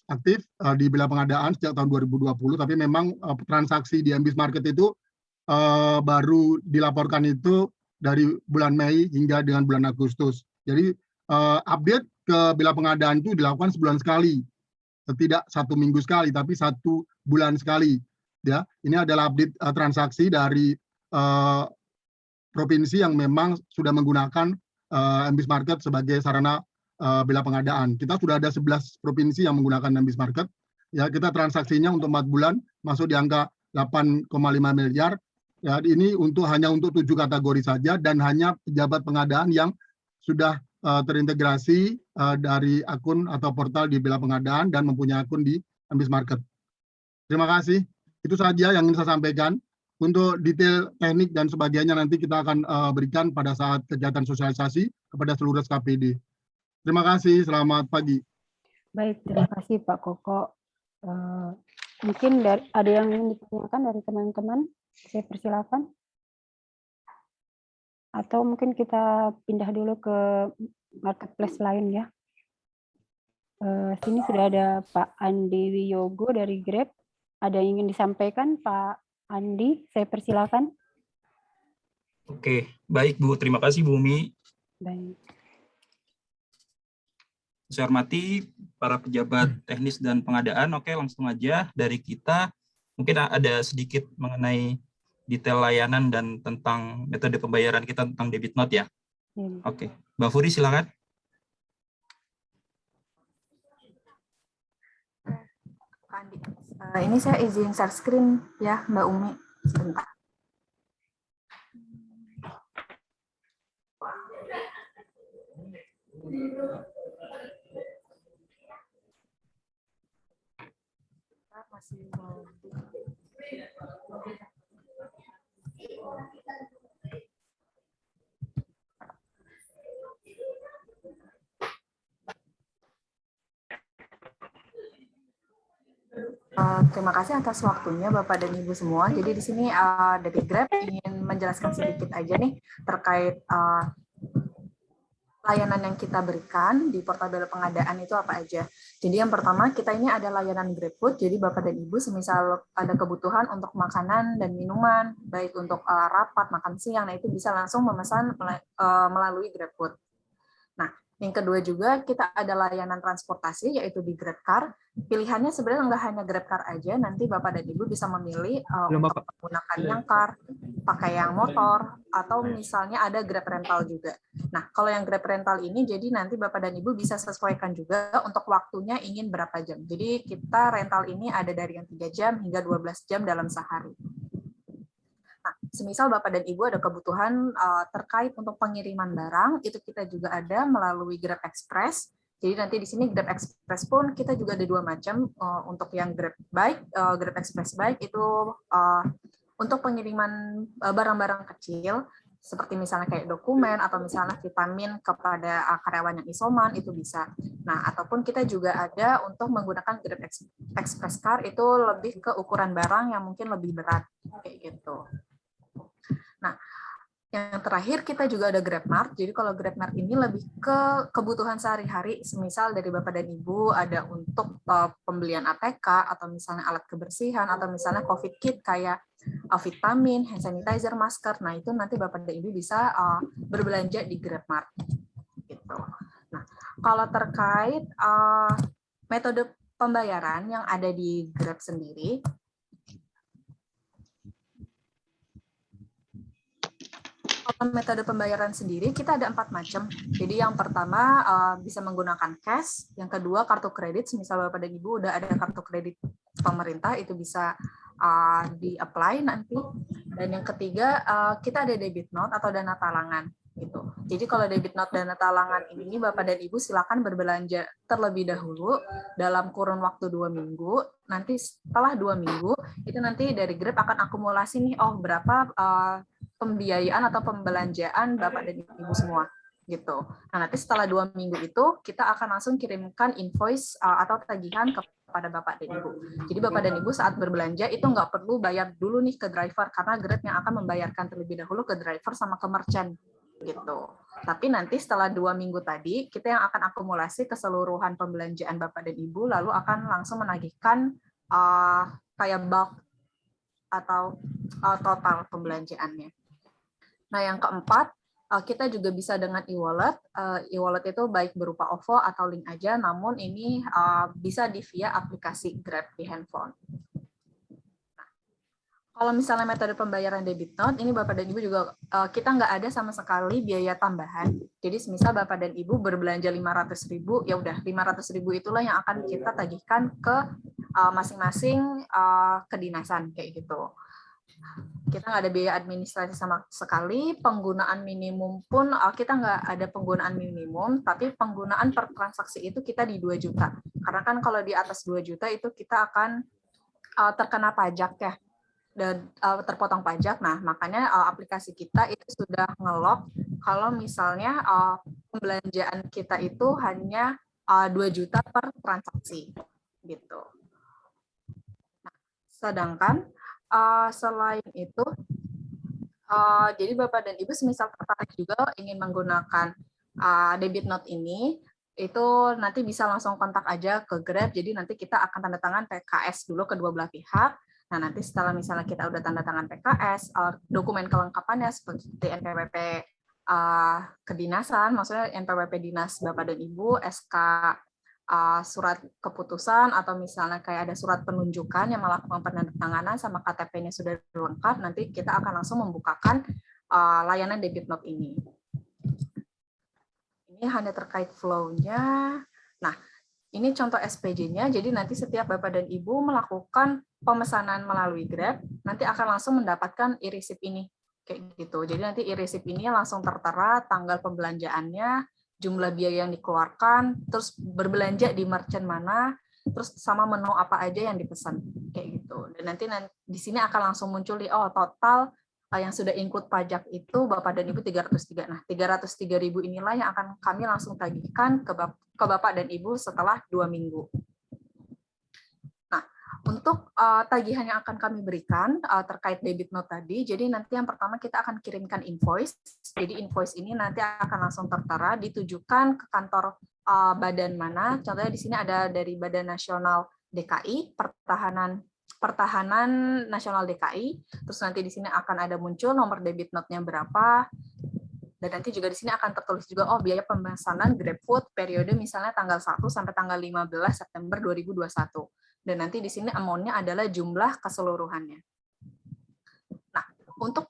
aktif di bela pengadaan sejak tahun 2020, tapi memang transaksi di MBIS Market itu baru dilaporkan itu dari bulan Mei hingga dengan bulan Agustus. Jadi update ke bela pengadaan itu dilakukan sebulan sekali, tidak 1 minggu sekali, tapi 1 bulan sekali. Ya, ini adalah update transaksi dari provinsi yang memang sudah menggunakan MBIS Market sebagai sarana bela pengadaan. Kita sudah ada 11 provinsi yang menggunakan MBIS Market. Ya, kita transaksinya untuk 4 bulan masuk di angka 8,5 miliar. Ya, ini hanya untuk 7 kategori saja dan hanya pejabat pengadaan yang sudah terintegrasi dari akun atau portal di bela pengadaan dan mempunyai akun di MBIS Market. Terima kasih. Itu saja yang ingin saya sampaikan. Untuk detail teknik dan sebagainya nanti kita akan berikan pada saat kegiatan sosialisasi kepada seluruh SKPD. Terima kasih, selamat pagi. Baik, terima kasih Pak Koko. Mungkin ada yang ingin ditanyakan dari teman-teman, saya persilakan. Atau mungkin kita pindah dulu ke marketplace lain ya. Sini sudah ada Pak Andi Wiyogo dari Grab. Ada yang ingin disampaikan Pak Andi, saya persilakan. Oke, baik Bu. Terima kasih Bu Umi. Baik. Saya hormati para pejabat teknis dan pengadaan. Oke, langsung aja dari kita. Mungkin ada sedikit mengenai detail layanan dan tentang metode pembayaran kita tentang debit note ya. Oke, Mbak Furi silakan. Andi. Ini saya izin share screen ya Mbak Umi, sebentar. Masih mau. Terima kasih atas waktunya Bapak dan Ibu semua. Jadi di sini dari Grab ingin menjelaskan sedikit aja nih terkait layanan yang kita berikan di portal bela pengadaan itu apa aja. Jadi yang pertama kita ini ada layanan GrabFood. Jadi Bapak dan Ibu semisal ada kebutuhan untuk makanan dan minuman, baik untuk rapat, makan siang, nah itu bisa langsung memesan melalui GrabFood. Nah, yang kedua juga kita ada layanan transportasi yaitu di GrabCar. Pilihannya sebenarnya nggak hanya GrabCar aja, nanti Bapak dan Ibu bisa memilih untuk menggunakan yang car, pakai yang motor, atau misalnya ada Grab Rental juga. Nah, kalau yang Grab Rental ini jadi nanti Bapak dan Ibu bisa sesuaikan juga untuk waktunya ingin berapa jam. Jadi kita rental ini ada dari yang 3 jam hingga 12 jam dalam sehari. Nah, semisal Bapak dan Ibu ada kebutuhan terkait untuk pengiriman barang, itu kita juga ada melalui Grab Express. Jadi nanti di sini Grab Express pun kita juga ada 2 macam. Untuk yang Grab Bike, Grab Express Bike itu untuk pengiriman barang-barang kecil, seperti misalnya kayak dokumen atau misalnya vitamin kepada karyawan yang isoman, itu bisa. Nah, ataupun kita juga ada untuk menggunakan Grab Express Car, itu lebih ke ukuran barang yang mungkin lebih berat, kayak gitu. Nah, yang terakhir kita juga ada GrabMart. Jadi kalau GrabMart ini lebih ke kebutuhan sehari-hari, semisal dari Bapak dan Ibu ada untuk pembelian ATK atau misalnya alat kebersihan atau misalnya COVID kit kayak vitamin, hand sanitizer, masker. Nah, itu nanti Bapak dan Ibu bisa berbelanja di GrabMart. Gitu. Nah, kalau terkait metode pembayaran yang ada di Grab sendiri, metode pembayaran sendiri kita ada 4 macam. Jadi yang pertama bisa menggunakan cash, yang kedua kartu kredit, misal Bapak dan Ibu udah ada kartu kredit pemerintah itu bisa di-apply nanti. Dan yang ketiga kita ada debit note atau dana talangan gitu. Jadi kalau debit note dana talangan ini Bapak dan Ibu silakan berbelanja terlebih dahulu dalam kurun waktu 2 minggu. Nanti setelah 2 minggu itu nanti dari Grab akan akumulasi nih berapa pembiayaan atau pembelanjaan Bapak dan Ibu semua gitu. Nah, nanti setelah 2 minggu itu kita akan langsung kirimkan invoice atau tagihan ke kepada Bapak dan Ibu. Jadi Bapak dan Ibu saat berbelanja itu nggak perlu bayar dulu nih ke driver, karena Grab yang akan membayarkan terlebih dahulu ke driver sama ke merchant gitu. Tapi nanti setelah 2 minggu tadi, kita yang akan akumulasi keseluruhan pembelanjaan Bapak dan Ibu, lalu akan langsung menagihkan kayak bulk atau total pembelanjaannya. Nah, yang keempat, kita juga bisa dengan e-wallet. E-wallet itu baik berupa OVO atau link aja, namun ini bisa via aplikasi Grab di handphone. Nah, kalau misalnya metode pembayaran debit note, ini Bapak dan Ibu juga kita nggak ada sama sekali biaya tambahan. Jadi semisal Bapak dan Ibu berbelanja 500.000, ya udah 500.000 itulah yang akan kita tagihkan ke masing-masing kedinasan kayak gitu. Kita nggak ada biaya administrasi sama sekali, penggunaan minimum pun kita nggak ada penggunaan minimum, tapi penggunaan per transaksi itu kita di 2 juta. Karena kan kalau di atas 2 juta itu kita akan terkena pajak ya, dan terpotong pajak. Nah, makanya aplikasi kita itu sudah nge-lock kalau misalnya pembelanjaan kita itu hanya 2 juta per transaksi gitu. Nah, sedangkan selain itu, jadi Bapak dan Ibu semisal tertarik juga ingin menggunakan debit note ini, itu nanti bisa langsung kontak aja ke Grab. Jadi nanti kita akan tanda tangan PKS dulu kedua belah pihak. Nah, nanti setelah misalnya kita udah tanda tangan PKS, dokumen kelengkapannya seperti NPWP kedinasan, maksudnya NPWP dinas Bapak dan Ibu, SK surat keputusan, atau misalnya kayak ada surat penunjukan yang melakukan penandatanganan sama KTP-nya sudah lengkap, nanti kita akan langsung membukakan layanan debit note ini. Ini hanya terkait flow-nya. Nah, ini contoh SPJ-nya, jadi nanti setiap Bapak dan Ibu melakukan pemesanan melalui Grab, nanti akan langsung mendapatkan e-receipt ini. Kayak gitu. Jadi nanti e-receipt ini langsung tertera tanggal pembelanjaannya, jumlah biaya yang dikeluarkan, terus berbelanja di merchant mana, terus sama menu apa aja yang dipesan, kayak gitu. Dan nanti di sini akan langsung muncul di total yang sudah include pajak itu Bapak dan Ibu 303. Nah, 303.000 inilah yang akan kami langsung tagihkan ke Bapak dan Ibu setelah 2 minggu. Untuk tagihan yang akan kami berikan terkait debit note tadi, jadi nanti yang pertama kita akan kirimkan invoice. Jadi invoice ini nanti akan langsung tertera, ditujukan ke kantor badan mana. Contohnya di sini ada dari Badan Nasional DKI, Pertahanan Nasional DKI. Terus nanti di sini akan ada muncul nomor debit note-nya berapa. Dan nanti juga di sini akan tertulis juga biaya pemesanan GrabFood periode misalnya tanggal 1 sampai tanggal 15 September 2021. Dan nanti di sini amount-nya adalah jumlah keseluruhannya. Nah, untuk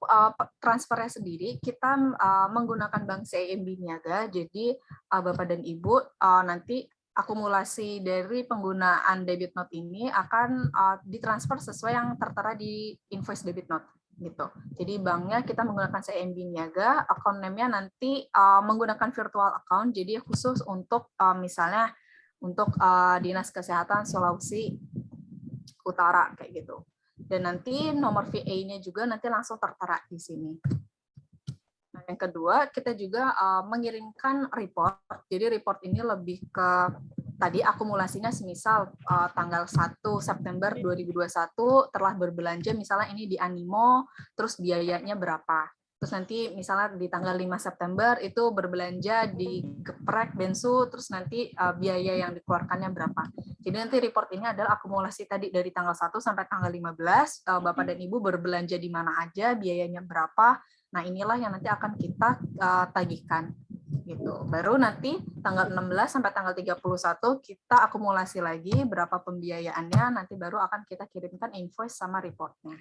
transfernya sendiri, kita menggunakan bank CIMB Niaga, jadi Bapak dan Ibu nanti akumulasi dari penggunaan debit note ini akan ditransfer sesuai yang tertera di invoice debit note. Gitu. Jadi banknya kita menggunakan CIMB Niaga, account name-nya nanti menggunakan virtual account, jadi khusus untuk misalnya untuk Dinas Kesehatan Sulawesi Utara kayak gitu. Dan nanti nomor VA-nya juga nanti langsung tertera di sini. Nah, yang kedua, kita juga mengirimkan report. Jadi report ini lebih ke tadi akumulasinya semisal tanggal 1 September 2021 telah berbelanja misalnya ini di Animo, terus biayanya berapa. Terus nanti misalnya di tanggal 5 September itu berbelanja di Geprek, Bensu, terus nanti biaya yang dikeluarkannya berapa. Jadi nanti report ini adalah akumulasi tadi dari tanggal 1 sampai tanggal 15, Bapak dan Ibu berbelanja di mana aja, biayanya berapa. Nah, inilah yang nanti akan kita tagihkan. Gitu. Baru nanti tanggal 16 sampai tanggal 31 kita akumulasi lagi berapa pembiayaannya, nanti baru akan kita kirimkan invoice sama reportnya.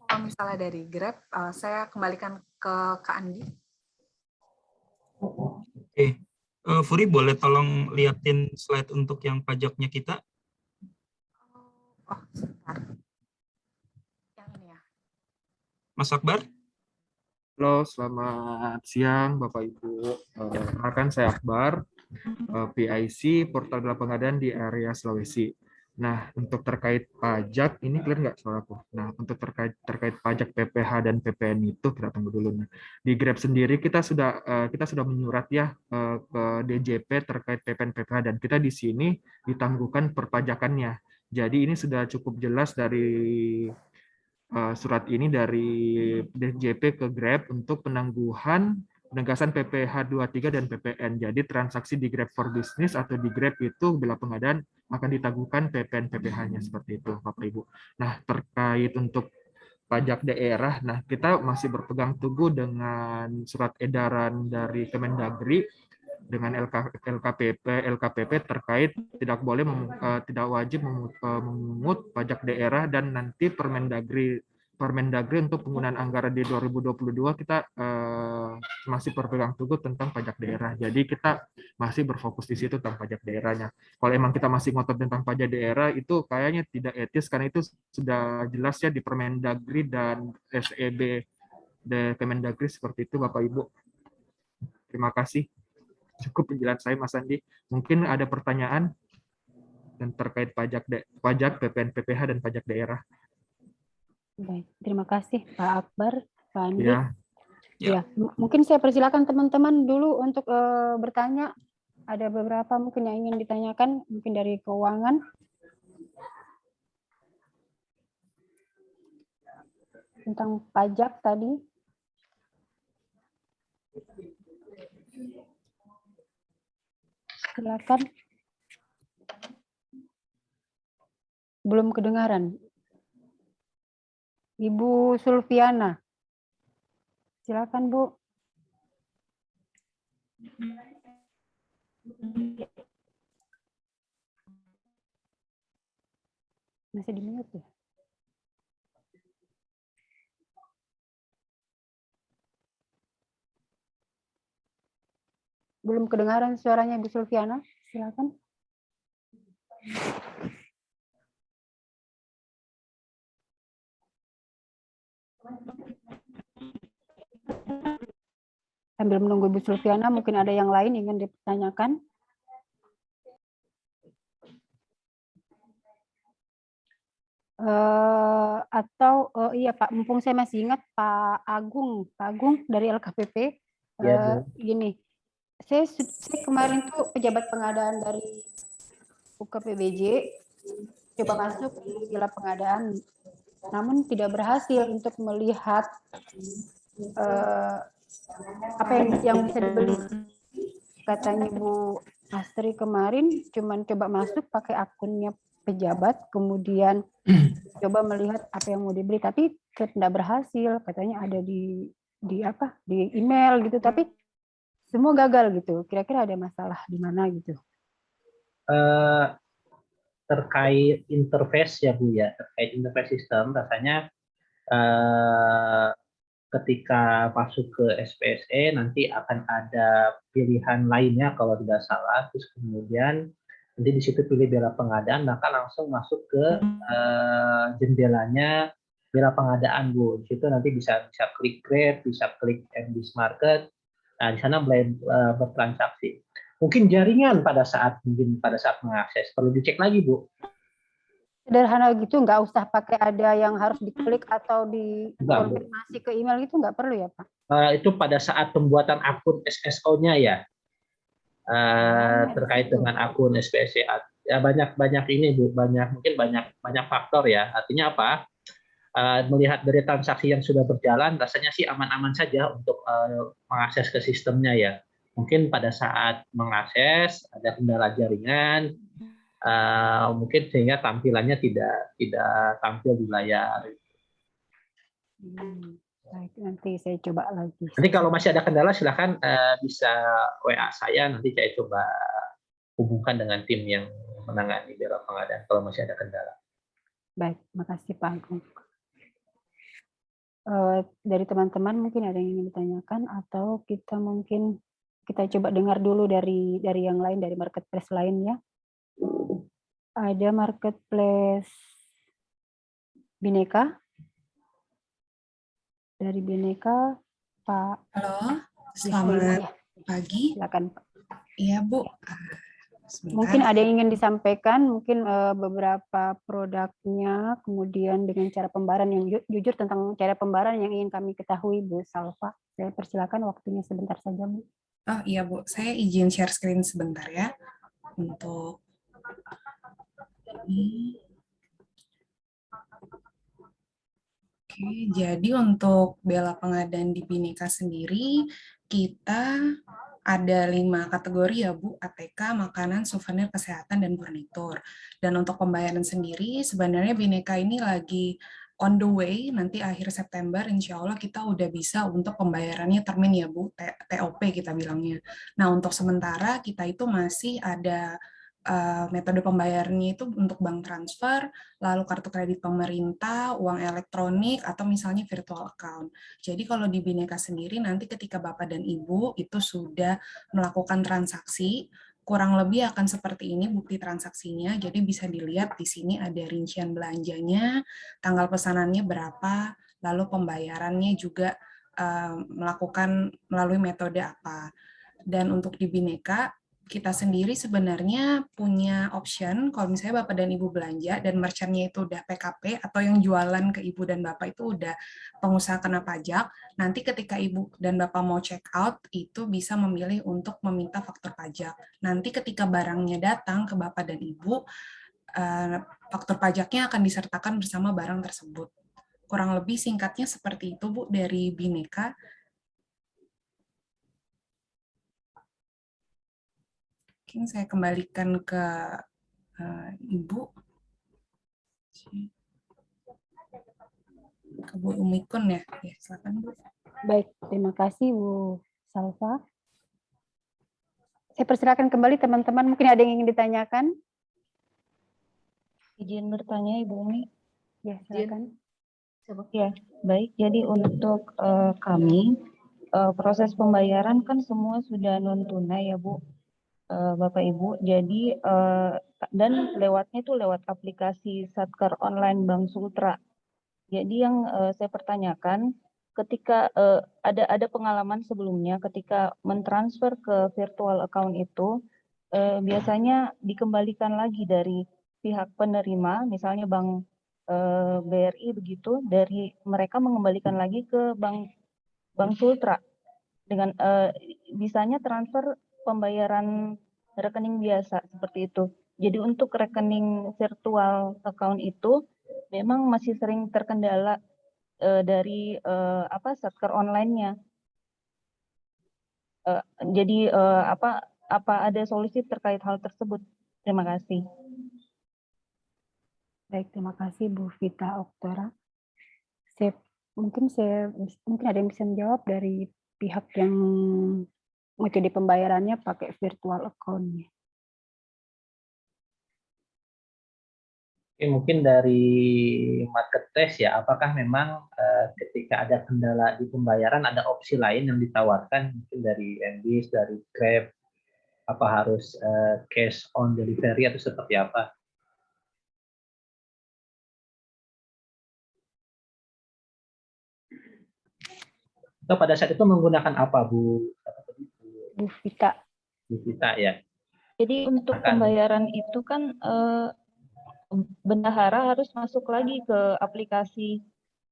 Kalau misalnya dari Grab, saya kembalikan ke Kak Andi. Oke, Furi boleh tolong liatin slide untuk yang pajaknya kita? Oh, sebentar. Yang ini ya. Mas Akbar? Halo, selamat siang Bapak Ibu. Perkenalkan saya Akbar, PIC Portal Bela Pengadaan di area Sulawesi. Nah, untuk terkait pajak, ini clear nggak suaraku? Nah, untuk terkait pajak PPh dan PPN itu kita tunggu dulu nih. Di Grab sendiri kita sudah menyurat ya ke DJP terkait PPN PPh dan kita di sini ditangguhkan perpajakannya. Jadi ini sudah cukup jelas dari surat ini dari DJP ke Grab untuk penangguhan penegasan PPh 23 dan PPN. Jadi transaksi di Grab for Business atau di Grab itu bila pengadaan akan ditangguhkan PPN PPh-nya seperti itu, Bapak Ibu. Nah, terkait untuk pajak daerah, nah kita masih berpegang teguh dengan surat edaran dari Kemendagri dengan LKPP terkait tidak wajib memungut pajak daerah dan nanti Permendagri untuk penggunaan anggaran di 2022 kita masih berpegang teguh tentang pajak daerah. Jadi kita masih berfokus di situ tentang pajak daerahnya. Kalau emang kita masih ngotot tentang pajak daerah itu kayaknya tidak etis karena itu sudah jelas ya di Permendagri dan SEB Kemendagri seperti itu Bapak Ibu. Terima kasih. Cukup penjelasan saya Mas Andi. Mungkin ada pertanyaan dan terkait pajak PPN PPh dan pajak daerah. Baik, terima kasih Pak Akbar, Pak Andi. Ya. Mungkin saya persilakan teman-teman dulu untuk bertanya. Ada beberapa mungkin yang ingin ditanyakan, mungkin dari keuangan. Tentang pajak tadi. Silakan. Belum kedengaran. Ibu Sulfiana. Silakan, Bu. Masih di-mute ya? Belum kedengaran suaranya Ibu Sulfiana. Silakan. Sambil menunggu Ibu Sulfiana, mungkin ada yang lain ingin ditanyakan. Iya Pak, mumpung saya masih ingat Pak Agung dari LKPP. Gini, saya kemarin tuh pejabat pengadaan dari UKPBJ coba masuk di dalam pengadaan, namun tidak berhasil untuk melihat apa yang bisa dibeli. Katanya Bu Astri kemarin cuman coba masuk pakai akunnya pejabat, kemudian coba melihat apa yang mau dibeli, tapi tidak berhasil. Katanya ada di email gitu, tapi semua gagal gitu. Kira-kira ada masalah di mana gitu? Terkait interface ya Bu ya, terkait interface sistem, rasanya ketika masuk ke SPSE nanti akan ada pilihan lainnya kalau tidak salah, terus kemudian nanti di situ pilih bela pengadaan, maka langsung masuk ke jendelanya bela pengadaan Bu. Di situ nanti bisa klik Grab, bisa klik MBS Market. Nah di sana mulai bertransaksi. Mungkin jaringan pada saat mengakses perlu dicek lagi Bu. Sederhana gitu, nggak usah pakai ada yang harus diklik atau dikonfirmasi ke email gitu, nggak perlu ya Pak? Itu pada saat pembuatan akun SSO-nya ya. Terkait dengan akun SPSE ya banyak ini Bu, mungkin banyak faktor ya. Artinya apa? Melihat dari transaksi yang sudah berjalan, rasanya sih aman-aman saja untuk mengakses ke sistemnya ya. Mungkin pada saat mengakses ada kendala jaringan, mungkin sehingga tampilannya tidak tampil di layar. Baik, nanti saya coba lagi. Nanti kalau masih ada kendala silakan bisa WA saya, nanti saya coba hubungkan dengan tim yang menangani bela pengadaan kalau masih ada kendala. Baik, makasih Pak Agung. Dari teman-teman mungkin ada yang ingin ditanyakan atau kita coba dengar dulu dari yang lain, dari marketplace lainnya. Ada marketplace Bineka. Dari Bineka, Pak. Halo, selamat pagi. Silakan Pak. Iya Bu, Sebentar. Mungkin ada yang ingin disampaikan, mungkin beberapa produknya, kemudian dengan cara pembayaran yang jujur tentang cara pembayaran yang ingin kami ketahui, Bu Salva. Saya persilakan waktunya sebentar saja, Bu. Oh iya Bu, saya izin share screen sebentar ya untuk ini. Oke, jadi untuk bela pengadaan di Bhinneka sendiri, kita ada 5 kategori ya Bu, ATK, makanan, souvenir, kesehatan, dan furnitur. Dan untuk pembayaran sendiri, sebenarnya Bhinneka ini lagi on the way, nanti akhir September, insya Allah kita udah bisa untuk pembayarannya termin ya Bu, TOP kita bilangnya. Nah untuk sementara kita itu masih ada metode pembayarannya itu untuk bank transfer, lalu kartu kredit pemerintah, uang elektronik, atau misalnya virtual account. Jadi kalau di Bhinneka sendiri, nanti ketika Bapak dan Ibu itu sudah melakukan transaksi, kurang lebih akan seperti ini bukti transaksinya, jadi bisa dilihat di sini ada rincian belanjanya, tanggal pesanannya berapa, lalu pembayarannya juga melakukan melalui metode apa. Dan untuk di Bhinneka, kita sendiri sebenarnya punya option kalau misalnya Bapak dan Ibu belanja dan merchant-nya itu udah PKP atau yang jualan ke Ibu dan Bapak itu udah pengusaha kena pajak, nanti ketika Ibu dan Bapak mau check out itu bisa memilih untuk meminta faktur pajak. Nanti ketika barangnya datang ke Bapak dan Ibu, faktur pajaknya akan disertakan bersama barang tersebut. Kurang lebih singkatnya seperti itu Bu dari Bhinneka. Mungkin saya kembalikan ke Ibu. Ke Bu Umikun ya. Ya, silakan Bu. Baik, terima kasih Bu Salva. Saya persilakan kembali teman-teman, mungkin ada yang ingin ditanyakan? Izin bertanya Ibu Umi. Ya, silakan. Ya, baik. Jadi untuk kami, proses pembayaran kan semua sudah non-tunai ya Bu, Bapak Ibu. Jadi, dan lewatnya itu lewat aplikasi Satkar Online Bank Sultra. Jadi yang saya pertanyakan, ketika ada pengalaman sebelumnya ketika mentransfer ke virtual account itu, biasanya dikembalikan lagi dari pihak penerima, misalnya Bank BRI begitu, dari mereka mengembalikan lagi ke Bank Sultra dengan bisanya transfer pembayaran rekening biasa seperti itu. Jadi untuk rekening virtual account itu memang masih sering terkendala dari Satkar online-nya. Jadi apa ada solusi terkait hal tersebut? Terima kasih. Baik, terima kasih Bu Vita Oktora. Mungkin ada yang bisa menjawab dari pihak yang metode pembayarannya pakai virtual account-nya. Mungkin dari market test ya, apakah memang ketika ada kendala di pembayaran ada opsi lain yang ditawarkan mungkin dari MBIS, dari Grab, apa harus cash on delivery atau seperti apa? Atau pada saat itu menggunakan apa Bu Vita? Bu Vita ya. Jadi untuk pembayaran itu kan bendahara harus masuk lagi ke aplikasi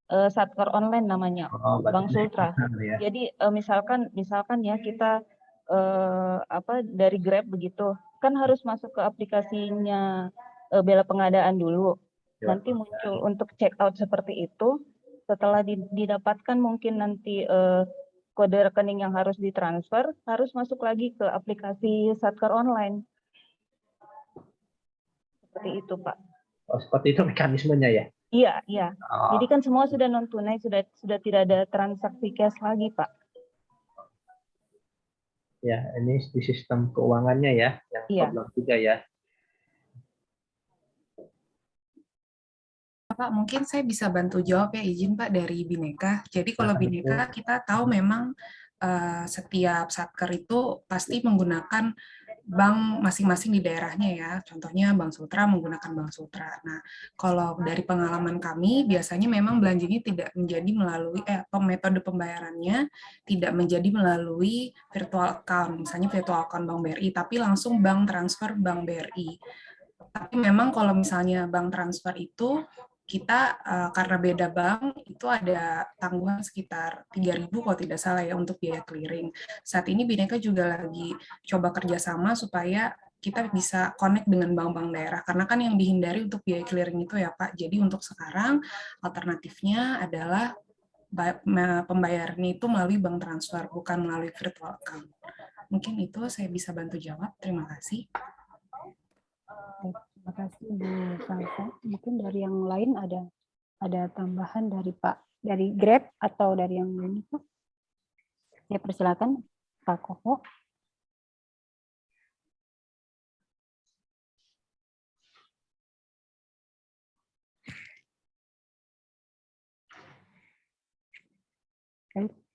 Satkar Online namanya, Bank Sultra. Ya. Jadi misalkan ya kita dari Grab begitu, kan harus masuk ke aplikasinya bela pengadaan dulu. Nanti muncul untuk check out seperti itu. Setelah didapatkan mungkin nanti kode rekening yang harus ditransfer, harus masuk lagi ke aplikasi Satkar Online. Seperti itu, Pak. Oh, seperti itu mekanismenya ya? Iya. Oh. Jadi kan semua sudah non tunai, sudah tidak ada transaksi cash lagi, Pak. Ya, ini di sistem keuangannya ya, yang problem juga ya. Pak, mungkin saya bisa bantu jawab ya, izin Pak, dari Bhinneka. Jadi kalau Bhinneka kita tahu memang setiap Satkar itu pasti menggunakan bank masing-masing di daerahnya ya. Contohnya Bank Sultra menggunakan Bank Sultra. Nah, kalau dari pengalaman kami, biasanya memang belanjanya tidak menjadi melalui, metode pembayarannya tidak menjadi melalui virtual account, misalnya virtual account Bank BRI, tapi langsung bank transfer Bank BRI. Tapi memang kalau misalnya bank transfer itu, kita karena beda bank itu ada tanggungan sekitar 3.000 kalau tidak salah ya untuk biaya clearing. Saat ini Bhinneka juga lagi coba kerjasama supaya kita bisa connect dengan bank-bank daerah karena kan yang dihindari untuk biaya clearing itu ya Pak. Jadi untuk sekarang alternatifnya adalah pembayarannya itu melalui bank transfer bukan melalui virtual account. Mungkin itu saya bisa bantu jawab. Terima kasih. Terima kasih Bu Salsa. Mungkin dari yang lain ada tambahan dari Grab atau dari yang lain itu? Saya persilakan Pak Koko.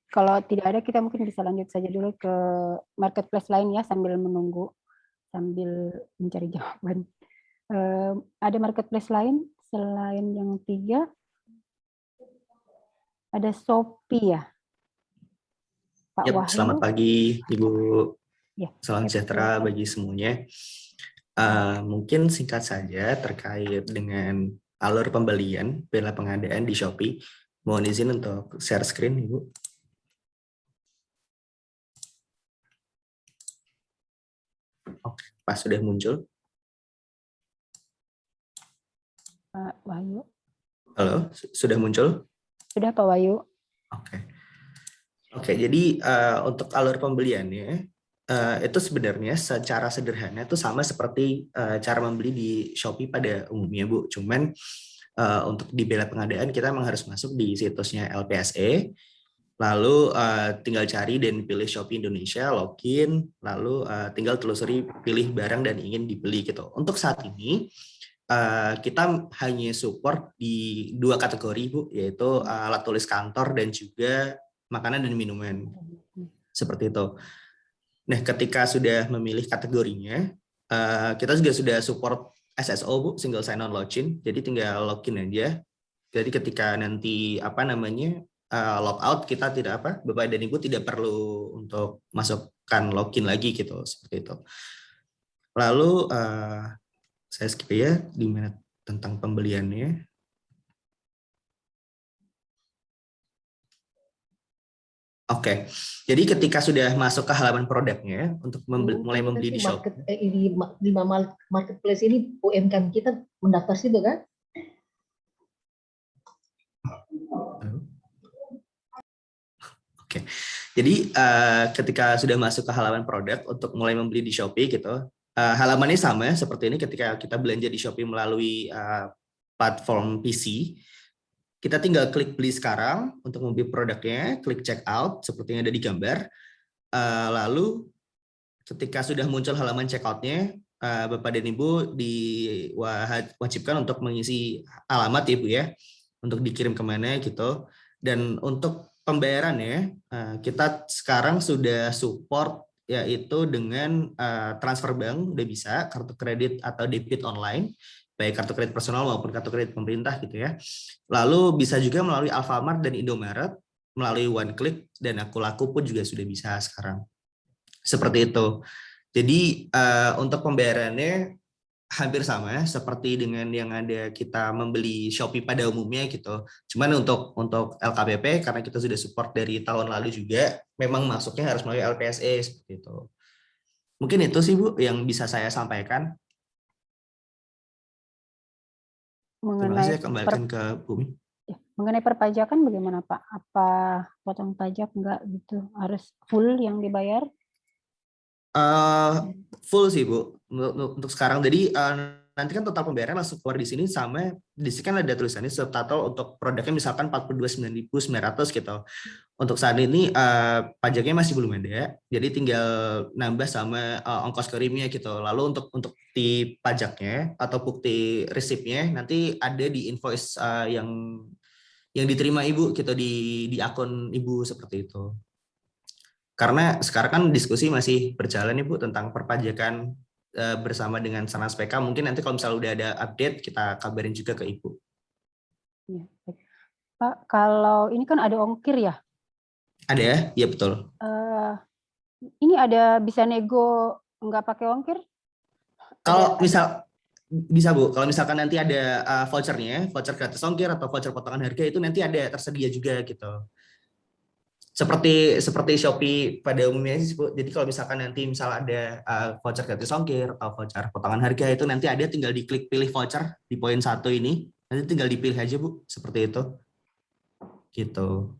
Kalau tidak ada, kita mungkin bisa lanjut saja dulu ke marketplace lain ya sambil menunggu, sambil mencari jawaban. Ada marketplace lain selain yang 3? Ada Shopee ya, Pak Wahyu. Selamat pagi Ibu. Ya, salam sejahtera bagi semuanya. Mungkin singkat saja terkait dengan alur pembelian bela pengadaan di Shopee. Mohon izin untuk share screen Ibu. Oke, Pak sudah muncul. Pak Wahyu. Halo, sudah muncul? Sudah Pak Wahyu. Oke, jadi untuk alur pembeliannya itu sebenarnya secara sederhana itu sama seperti cara membeli di Shopee pada umumnya Bu. Cuman untuk di bela pengadaan kita memang harus masuk di situsnya LPSE, lalu tinggal cari dan pilih Shopee Indonesia, login, lalu tinggal telusuri pilih barang dan ingin dibeli gitu. Untuk saat ini kita hanya support di 2 kategori Bu, yaitu alat tulis kantor dan juga makanan dan minuman. Seperti itu. Nah, ketika sudah memilih kategorinya, kita juga sudah support SSO Bu, single sign on login. Jadi tinggal login aja. Jadi ketika nanti logout, kita tidak Bapak dan Ibu tidak perlu untuk masukkan login lagi gitu, seperti itu. Lalu saya skip ya di mana tentang pembeliannya. Oke, jadi ketika sudah masuk ke halaman produknya untuk mulai membeli di Shopee. Di marketplace ini UMKM kita mendaftar situ kan? Oke, jadi ketika sudah masuk ke halaman produk untuk mulai membeli di Shopee gitu, halamannya sama seperti ini ketika kita belanja di Shopee melalui platform PC. Kita tinggal klik beli sekarang untuk membeli produknya, klik check out seperti yang ada di gambar. Lalu ketika sudah muncul halaman checkout-nya, Bapak dan Ibu diwajibkan untuk mengisi alamat ya Bu ya, untuk dikirim kemana gitu. Dan untuk pembayarannya, kita sekarang sudah support yaitu dengan transfer bank udah bisa, kartu kredit atau debit online, baik kartu kredit personal maupun kartu kredit pemerintah gitu ya. Lalu bisa juga melalui Alfamart dan Indomaret, melalui One Click dan Aku Laku pun juga sudah bisa sekarang. Seperti itu. Jadi untuk pembayarannya hampir sama seperti dengan yang ada kita membeli Shopee pada umumnya gitu. Cuman untuk LKPP karena kita sudah support dari tahun lalu juga, memang masuknya harus melalui LPSE seperti itu. Mungkin itu sih Bu yang bisa saya sampaikan. Terima kasih, saya kembalikan ke Bumi. Mengenai perpajakan bagaimana Pak? Apa potong pajak enggak gitu? Harus full yang dibayar? Full sih Bu untuk sekarang. Jadi nanti kan total pembayaran langsung keluar di sini sama di sini kan ada tulisannya subtotal untuk produknya misalkan 49.900 gitu. Untuk saat ini pajaknya masih belum ada, jadi tinggal nambah sama ongkos kirimnya gitu. Lalu untuk bukti pajaknya atau bukti resipnya nanti ada di invoice yang diterima Ibu gitu di akun Ibu seperti itu. Karena sekarang kan diskusi masih berjalan nih Bu tentang perpajakan bersama dengan Sanas PK. Mungkin nanti kalau misalnya udah ada update kita kabarin juga ke Ibu. Ya, baik. Pak, kalau ini kan ada ongkir ya? Ada ya? Iya betul. Ini ada bisa nego nggak pakai ongkir? Kalau misal bisa Bu, kalau misalkan nanti ada vouchernya, voucher gratis ongkir atau voucher potongan harga itu nanti ada tersedia juga gitu. Seperti Shopee pada umumnya sih Bu. Jadi kalau misalkan nanti misal ada voucher gratis ongkir atau voucher potongan harga itu nanti ada, tinggal diklik pilih voucher di poin 1 ini, nanti tinggal dipilih aja Bu, seperti itu. Gitu.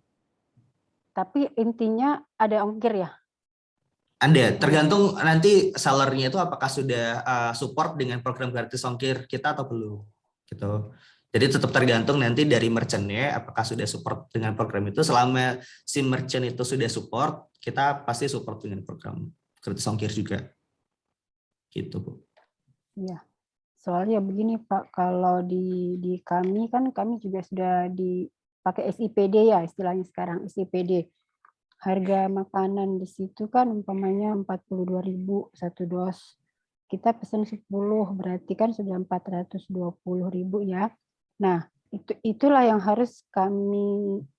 Tapi intinya ada ongkir ya? Ada, tergantung nanti sellernya itu apakah sudah support dengan program gratis ongkir kita atau belum. Gitu. Jadi tetap tergantung nanti dari merchant-nya apakah sudah support dengan program itu. Selama si merchant itu sudah support, kita pasti support dengan program gratis ongkir juga. Gitu, Bu. Iya. Soalnya begini Pak, kalau di kami kan kami juga sudah dipakai SIPD ya istilahnya sekarang, SIPD. Harga makanan di situ kan umpamanya 42.000 satu dos. Kita pesan 10 berarti kan sudah 420.000 ya. Nah, itulah yang harus kami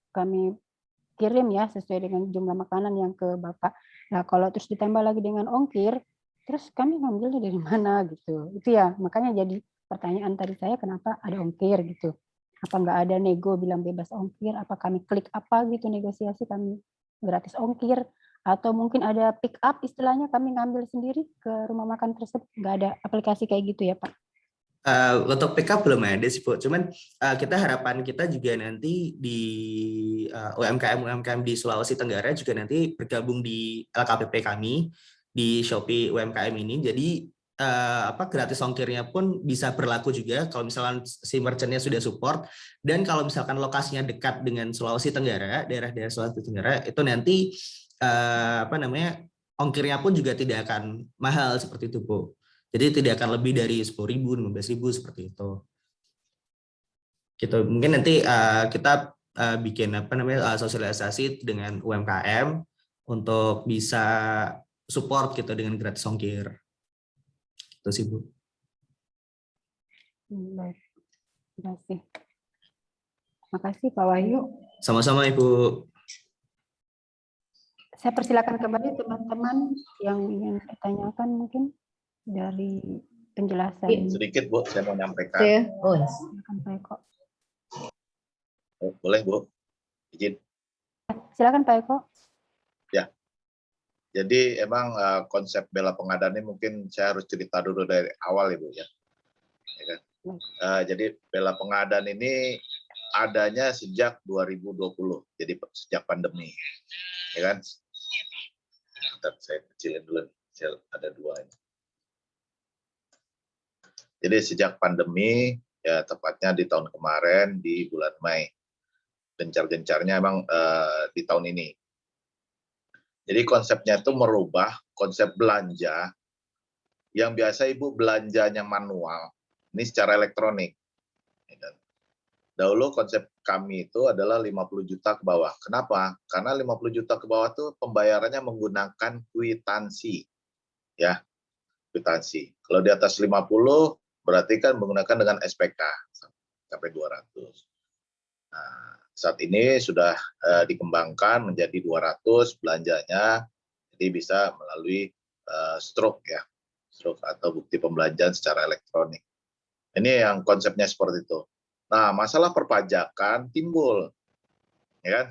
kirim ya sesuai dengan jumlah makanan yang ke Bapak. Nah, kalau terus ditambah lagi dengan ongkir, terus kami ngambilnya dari mana gitu. Itu ya, makanya jadi pertanyaan tadi saya kenapa ada ongkir gitu. Apa nggak ada nego bilang bebas ongkir, apa kami klik apa gitu negosiasi kami gratis ongkir, atau mungkin ada pick up istilahnya kami ngambil sendiri ke rumah makan tersebut. Nggak ada aplikasi kayak gitu ya Pak? Untuk pick up belum ada sih Bu, cuman kita harapan kita juga nanti di UMKM di Sulawesi Tenggara juga nanti bergabung di LKPP kami di Shopee UMKM ini. Jadi gratis ongkirnya pun bisa berlaku juga kalau misalkan si merchantnya sudah support, dan kalau misalkan lokasinya dekat dengan Sulawesi Tenggara, daerah-daerah Sulawesi Tenggara itu nanti ongkirnya pun juga tidak akan mahal seperti itu Bu. Jadi tidak akan lebih dari 10.000, 15.000 seperti itu. Gitu. Mungkin nanti kita bikin sosialisasi dengan UMKM untuk bisa support gitu dengan gratis ongkir. Itu sih Bu. Baik. Terima kasih. Makasih Pak Wahyu. Sama-sama Ibu. Saya persilakan kembali teman-teman yang ingin ditanyakan mungkin dari penjelasan. Sedikit Bu, saya mau nyampaikan. Silakan Pak Eko. Boleh Bu, izin. Silakan Pak Eko. Ya, jadi emang konsep bela pengadaan ini mungkin saya harus cerita dulu dari awal Ibu ya. Kan? Jadi bela pengadaan ini adanya sejak 2020, jadi sejak pandemi, ya kan? Bentar, saya kecilin dulu, ada dua ini. Jadi sejak pandemi, ya tepatnya di tahun kemarin di bulan Mei, gencar-gencarnya emang di tahun ini. Jadi konsepnya itu merubah konsep belanja yang biasa Ibu belanjanya manual, ini secara elektronik. Dahulu konsep kami itu adalah 50 juta ke bawah. Kenapa? Karena 50 juta ke bawah itu pembayarannya menggunakan kwitansi. Ya, kwitansi. Kalau di atas 50 berarti kan menggunakan dengan SPK sampai 200. Nah, saat ini sudah dikembangkan menjadi 200 belanjanya, jadi bisa melalui stroke ya, stroke atau bukti pembelanjaan secara elektronik. Ini yang konsepnya seperti itu. Nah, masalah perpajakan timbul, ya kan?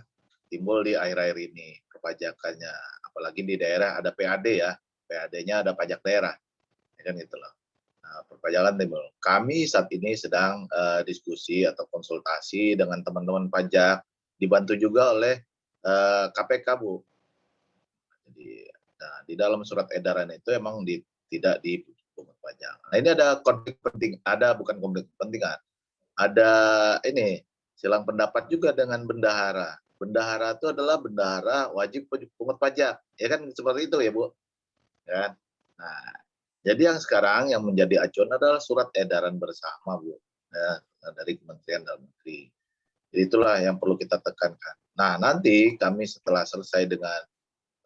Timbul di akhir-akhir ini perpajakannya, apalagi di daerah ada PAD ya, PAD-nya ada pajak daerah, ya kan gitu loh. Nah, perpajakan timbul. Kami saat ini sedang diskusi atau konsultasi dengan teman-teman pajak, dibantu juga oleh KPK Bu. Jadi, nah, di dalam surat edaran itu emang tidak dipungut pajak. Nah, ini ada konflik penting, bukan konflik kepentingan. Ada ini silang pendapat juga dengan bendahara. Bendahara itu adalah bendahara wajib pungut pajak, ya kan seperti itu ya Bu. Ya. Nah, jadi yang sekarang yang menjadi acuan adalah surat edaran bersama Bu, ya, dari Kementerian Dalam Negeri. Jadi itulah yang perlu kita tekankan. Nah nanti kami setelah selesai dengan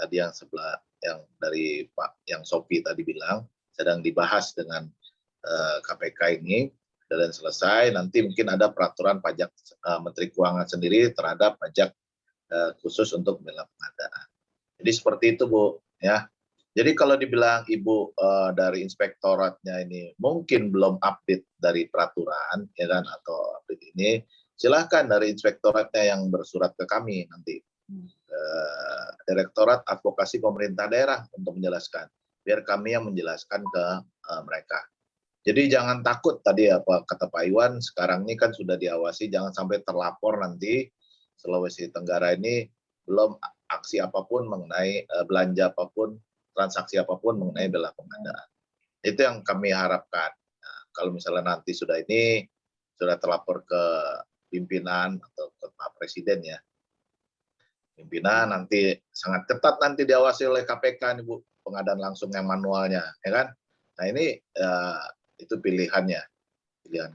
tadi yang sebelah yang dari Pak yang Sophie tadi bilang sedang dibahas dengan KPK ini dan selesai, nanti mungkin ada peraturan pajak Menteri Keuangan sendiri terhadap pajak khusus untuk bela pengadaan. Jadi seperti itu Bu ya. Jadi kalau dibilang Ibu dari inspektoratnya ini mungkin belum update dari peraturan ya kan atau update ini, silahkan dari inspektoratnya yang bersurat ke kami nanti Direktorat Advokasi Pemerintah Daerah untuk menjelaskan, biar kami yang menjelaskan ke mereka. Jadi jangan takut tadi apa kata Pak Iwan, sekarang ini kan sudah diawasi, jangan sampai terlapor nanti Sulawesi Tenggara ini belum aksi apapun mengenai belanja apapun, transaksi apapun mengenai bela pengadaan. Itu yang kami harapkan. Nah, kalau misalnya nanti sudah terlapor ke pimpinan atau ke Pak Presiden ya, pimpinan nanti sangat ketat nanti diawasi oleh KPK nih Bu, pengadaan langsung yang manualnya, ya kan? Nah ini itu pilihan,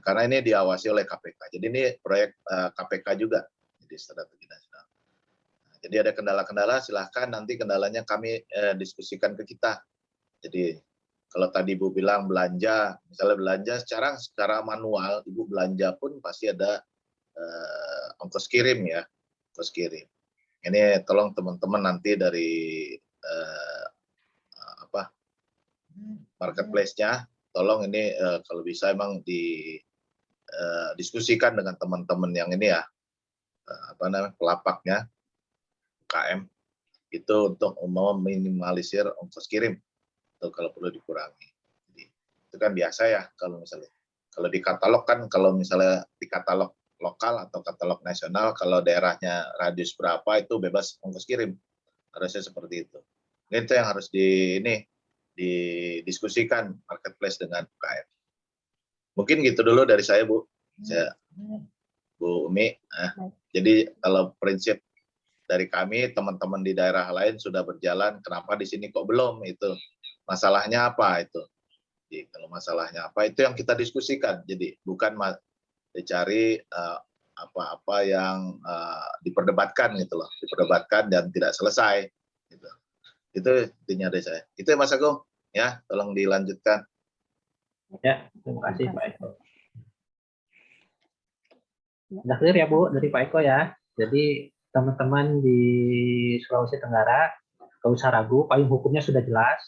karena ini diawasi oleh KPK. Jadi ini proyek KPK juga, jadi strategi nasional. Nah, jadi ada kendala-kendala, silahkan nanti kendalanya kami diskusikan ke kita. Jadi kalau tadi Ibu bilang belanja, misalnya belanja secara manual, Ibu belanja pun pasti ada ongkos kirim ya, ongkos kirim. Ini tolong teman-teman nanti dari marketplace-nya, tolong ini kalau bisa emang diskusikan dengan teman-teman yang ini ya, pelapaknya, UKM, itu untuk meminimalisir ongkos kirim, atau kalau perlu dikurangi. Jadi, itu kan biasa ya kalau misalnya. Kalau di katalog kan, kalau misalnya di katalog lokal atau katalog nasional, kalau daerahnya radius berapa itu bebas ongkos kirim. Harusnya seperti itu. Itu yang harus didiskusikan marketplace dengan UKM. Mungkin gitu dulu dari saya Bu. Bu Umi. Jadi kalau prinsip dari kami, teman-teman di daerah lain sudah berjalan, kenapa di sini kok belum? Itu masalahnya apa itu? Jadi, kalau masalahnya apa itu yang kita diskusikan. Jadi bukan dicari apa-apa yang diperdebatkan gitu loh, diperdebatkan dan tidak selesai. Gitu. Itu intinya dari saya. Itu ya Mas Agung, ya tolong dilanjutkan. Ya, terima kasih Pak Eko. Sudah clear ya Bu dari Pak Eko ya. Jadi teman-teman di Sulawesi Tenggara nggak usah ragu, payung hukumnya sudah jelas.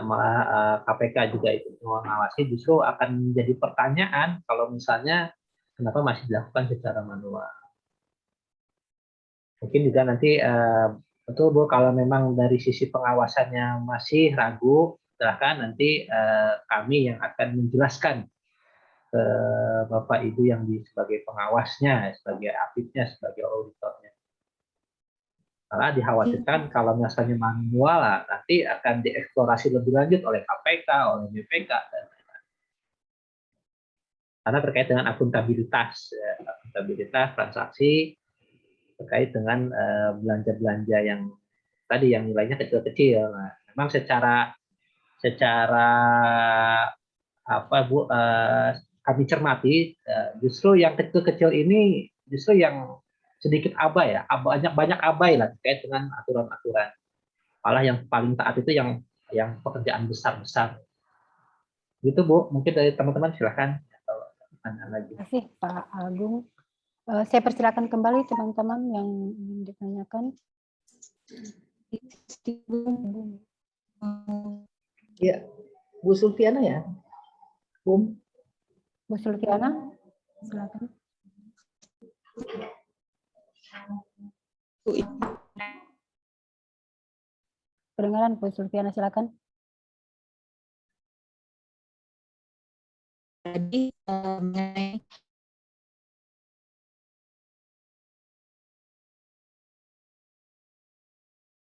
Malah KPK juga itu mengawasi, justru akan menjadi pertanyaan kalau misalnya kenapa masih dilakukan secara manual. Mungkin juga nanti betul Bu, kalau memang dari sisi pengawasannya masih ragu, silahkan nanti kami yang akan menjelaskan ke Bapak Ibu yang sebagai pengawasnya, sebagai apitnya, sebagai auditornya. Karena dikhawatirkan kalau misalnya manual nanti akan dieksplorasi lebih lanjut oleh KPK, oleh BPK, dan lain-lain. Karena terkait dengan akuntabilitas transaksi terkait dengan belanja-belanja yang tadi yang nilainya kecil-kecil. Nah, memang secara apa Bu, kami cermati justru yang kecil-kecil ini justru yang sedikit abai ya, banyak abai lah terkait dengan aturan-aturan. Malah yang paling taat itu yang pekerjaan besar-besar. Gitu Bu, mungkin dari teman-teman silahkan kalau tanya lagi. Terima kasih Pak Agung. Saya persilakan kembali teman-teman yang ingin ditanyakan. Ya, Bu Sulfiana ya. Bu Sulfiana, silakan. Kedengaran Bu Sulfiana, silakan. Jadi mengenai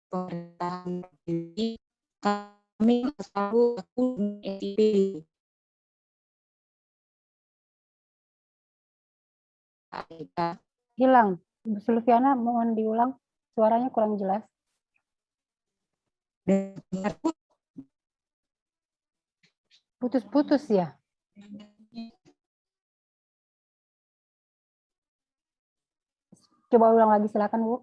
pemerintahan ini kami selalu NTP. Hilang. Bu Sulfiana, mohon diulang. Suaranya kurang jelas. Putus-putus ya. Coba ulang lagi, silakan Bu.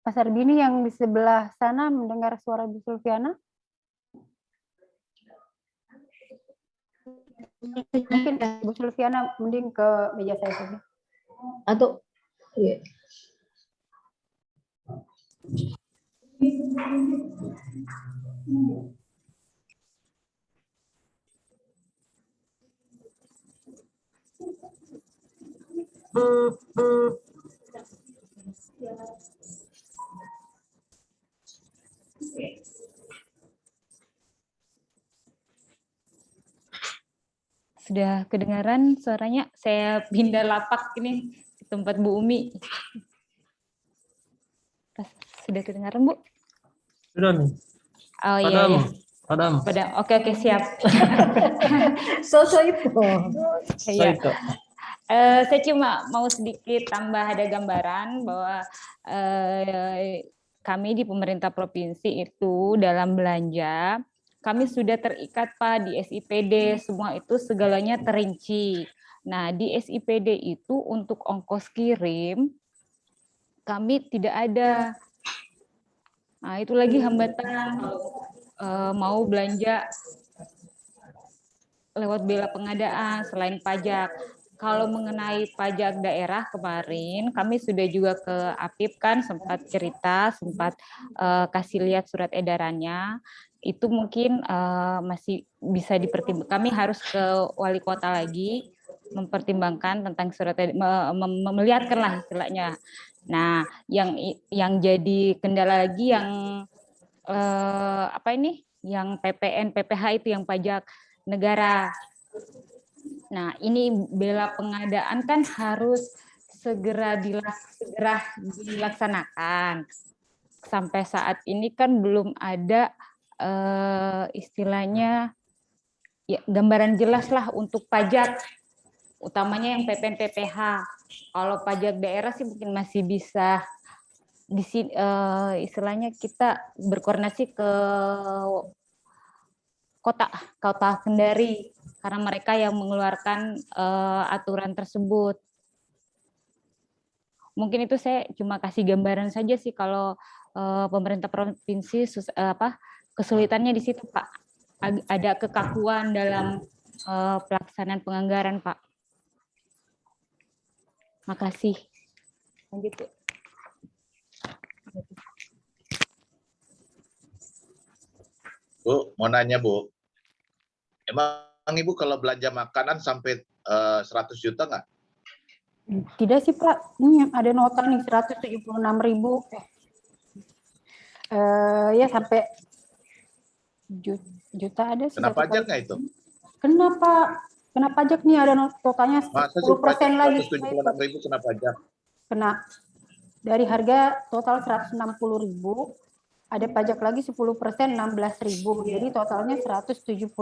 Pasar Bini yang di sebelah sana mendengar suara Bu Sulfiana? Mungkin Bu Sulfiana mending ke meja saya saja. Atau iya. Sudah kedengaran suaranya? Saya pindah lapak ini di tempat Bu Umi. Sudah kedengaran, Bu? Sudah nih. Oh iya, iya. Padam. Oke, siap. So itu. Iya. Saya cuma mau sedikit tambah ada gambaran bahwa kami di pemerintah provinsi itu dalam belanja, kami sudah terikat Pak di SIPD, semua itu segalanya terinci. Nah, di SIPD itu untuk ongkos kirim, kami tidak ada. Nah, itu lagi hambatan mau belanja lewat bela pengadaan selain pajak. Kalau mengenai pajak daerah kemarin, kami sudah juga ke APIP kan, sempat cerita, sempat kasih lihat surat edarannya. Itu mungkin masih bisa dipertimbangkan. Kami harus ke wali kota lagi, mempertimbangkan tentang surat melihatkan lah istilahnya. Nah, yang jadi kendala lagi yang yang PPN, PPH itu yang pajak negara. Nah, ini bela pengadaan kan harus segera dilaksanakan. Sampai saat ini kan belum ada istilahnya ya, gambaran jelas lah untuk pajak, utamanya yang PPN, PPH. Kalau pajak daerah sih mungkin masih bisa di sini istilahnya kita berkoordinasi ke kota Kendari karena mereka yang mengeluarkan aturan tersebut. Mungkin itu saya cuma kasih gambaran saja sih kalau pemerintah provinsi kesulitannya di situ Pak. Ada kekakuan dalam pelaksanaan penganggaran Pak. Makasih. Lanjut. Bu, mau nanya Bu, emang Ibu kalau belanja makanan sampai 100 juta nggak? Tidak sih Pak, ini ada nota nih 176.000. Ya sampai juta ada sih. Kena pajak nggak itu? Kena pajak nih, ada notanya 10% lagi. 176.000 kena pajak. Kena dari harga total 160.000. Ada pajak lagi 10%, 16.000. Jadi totalnya 176.000.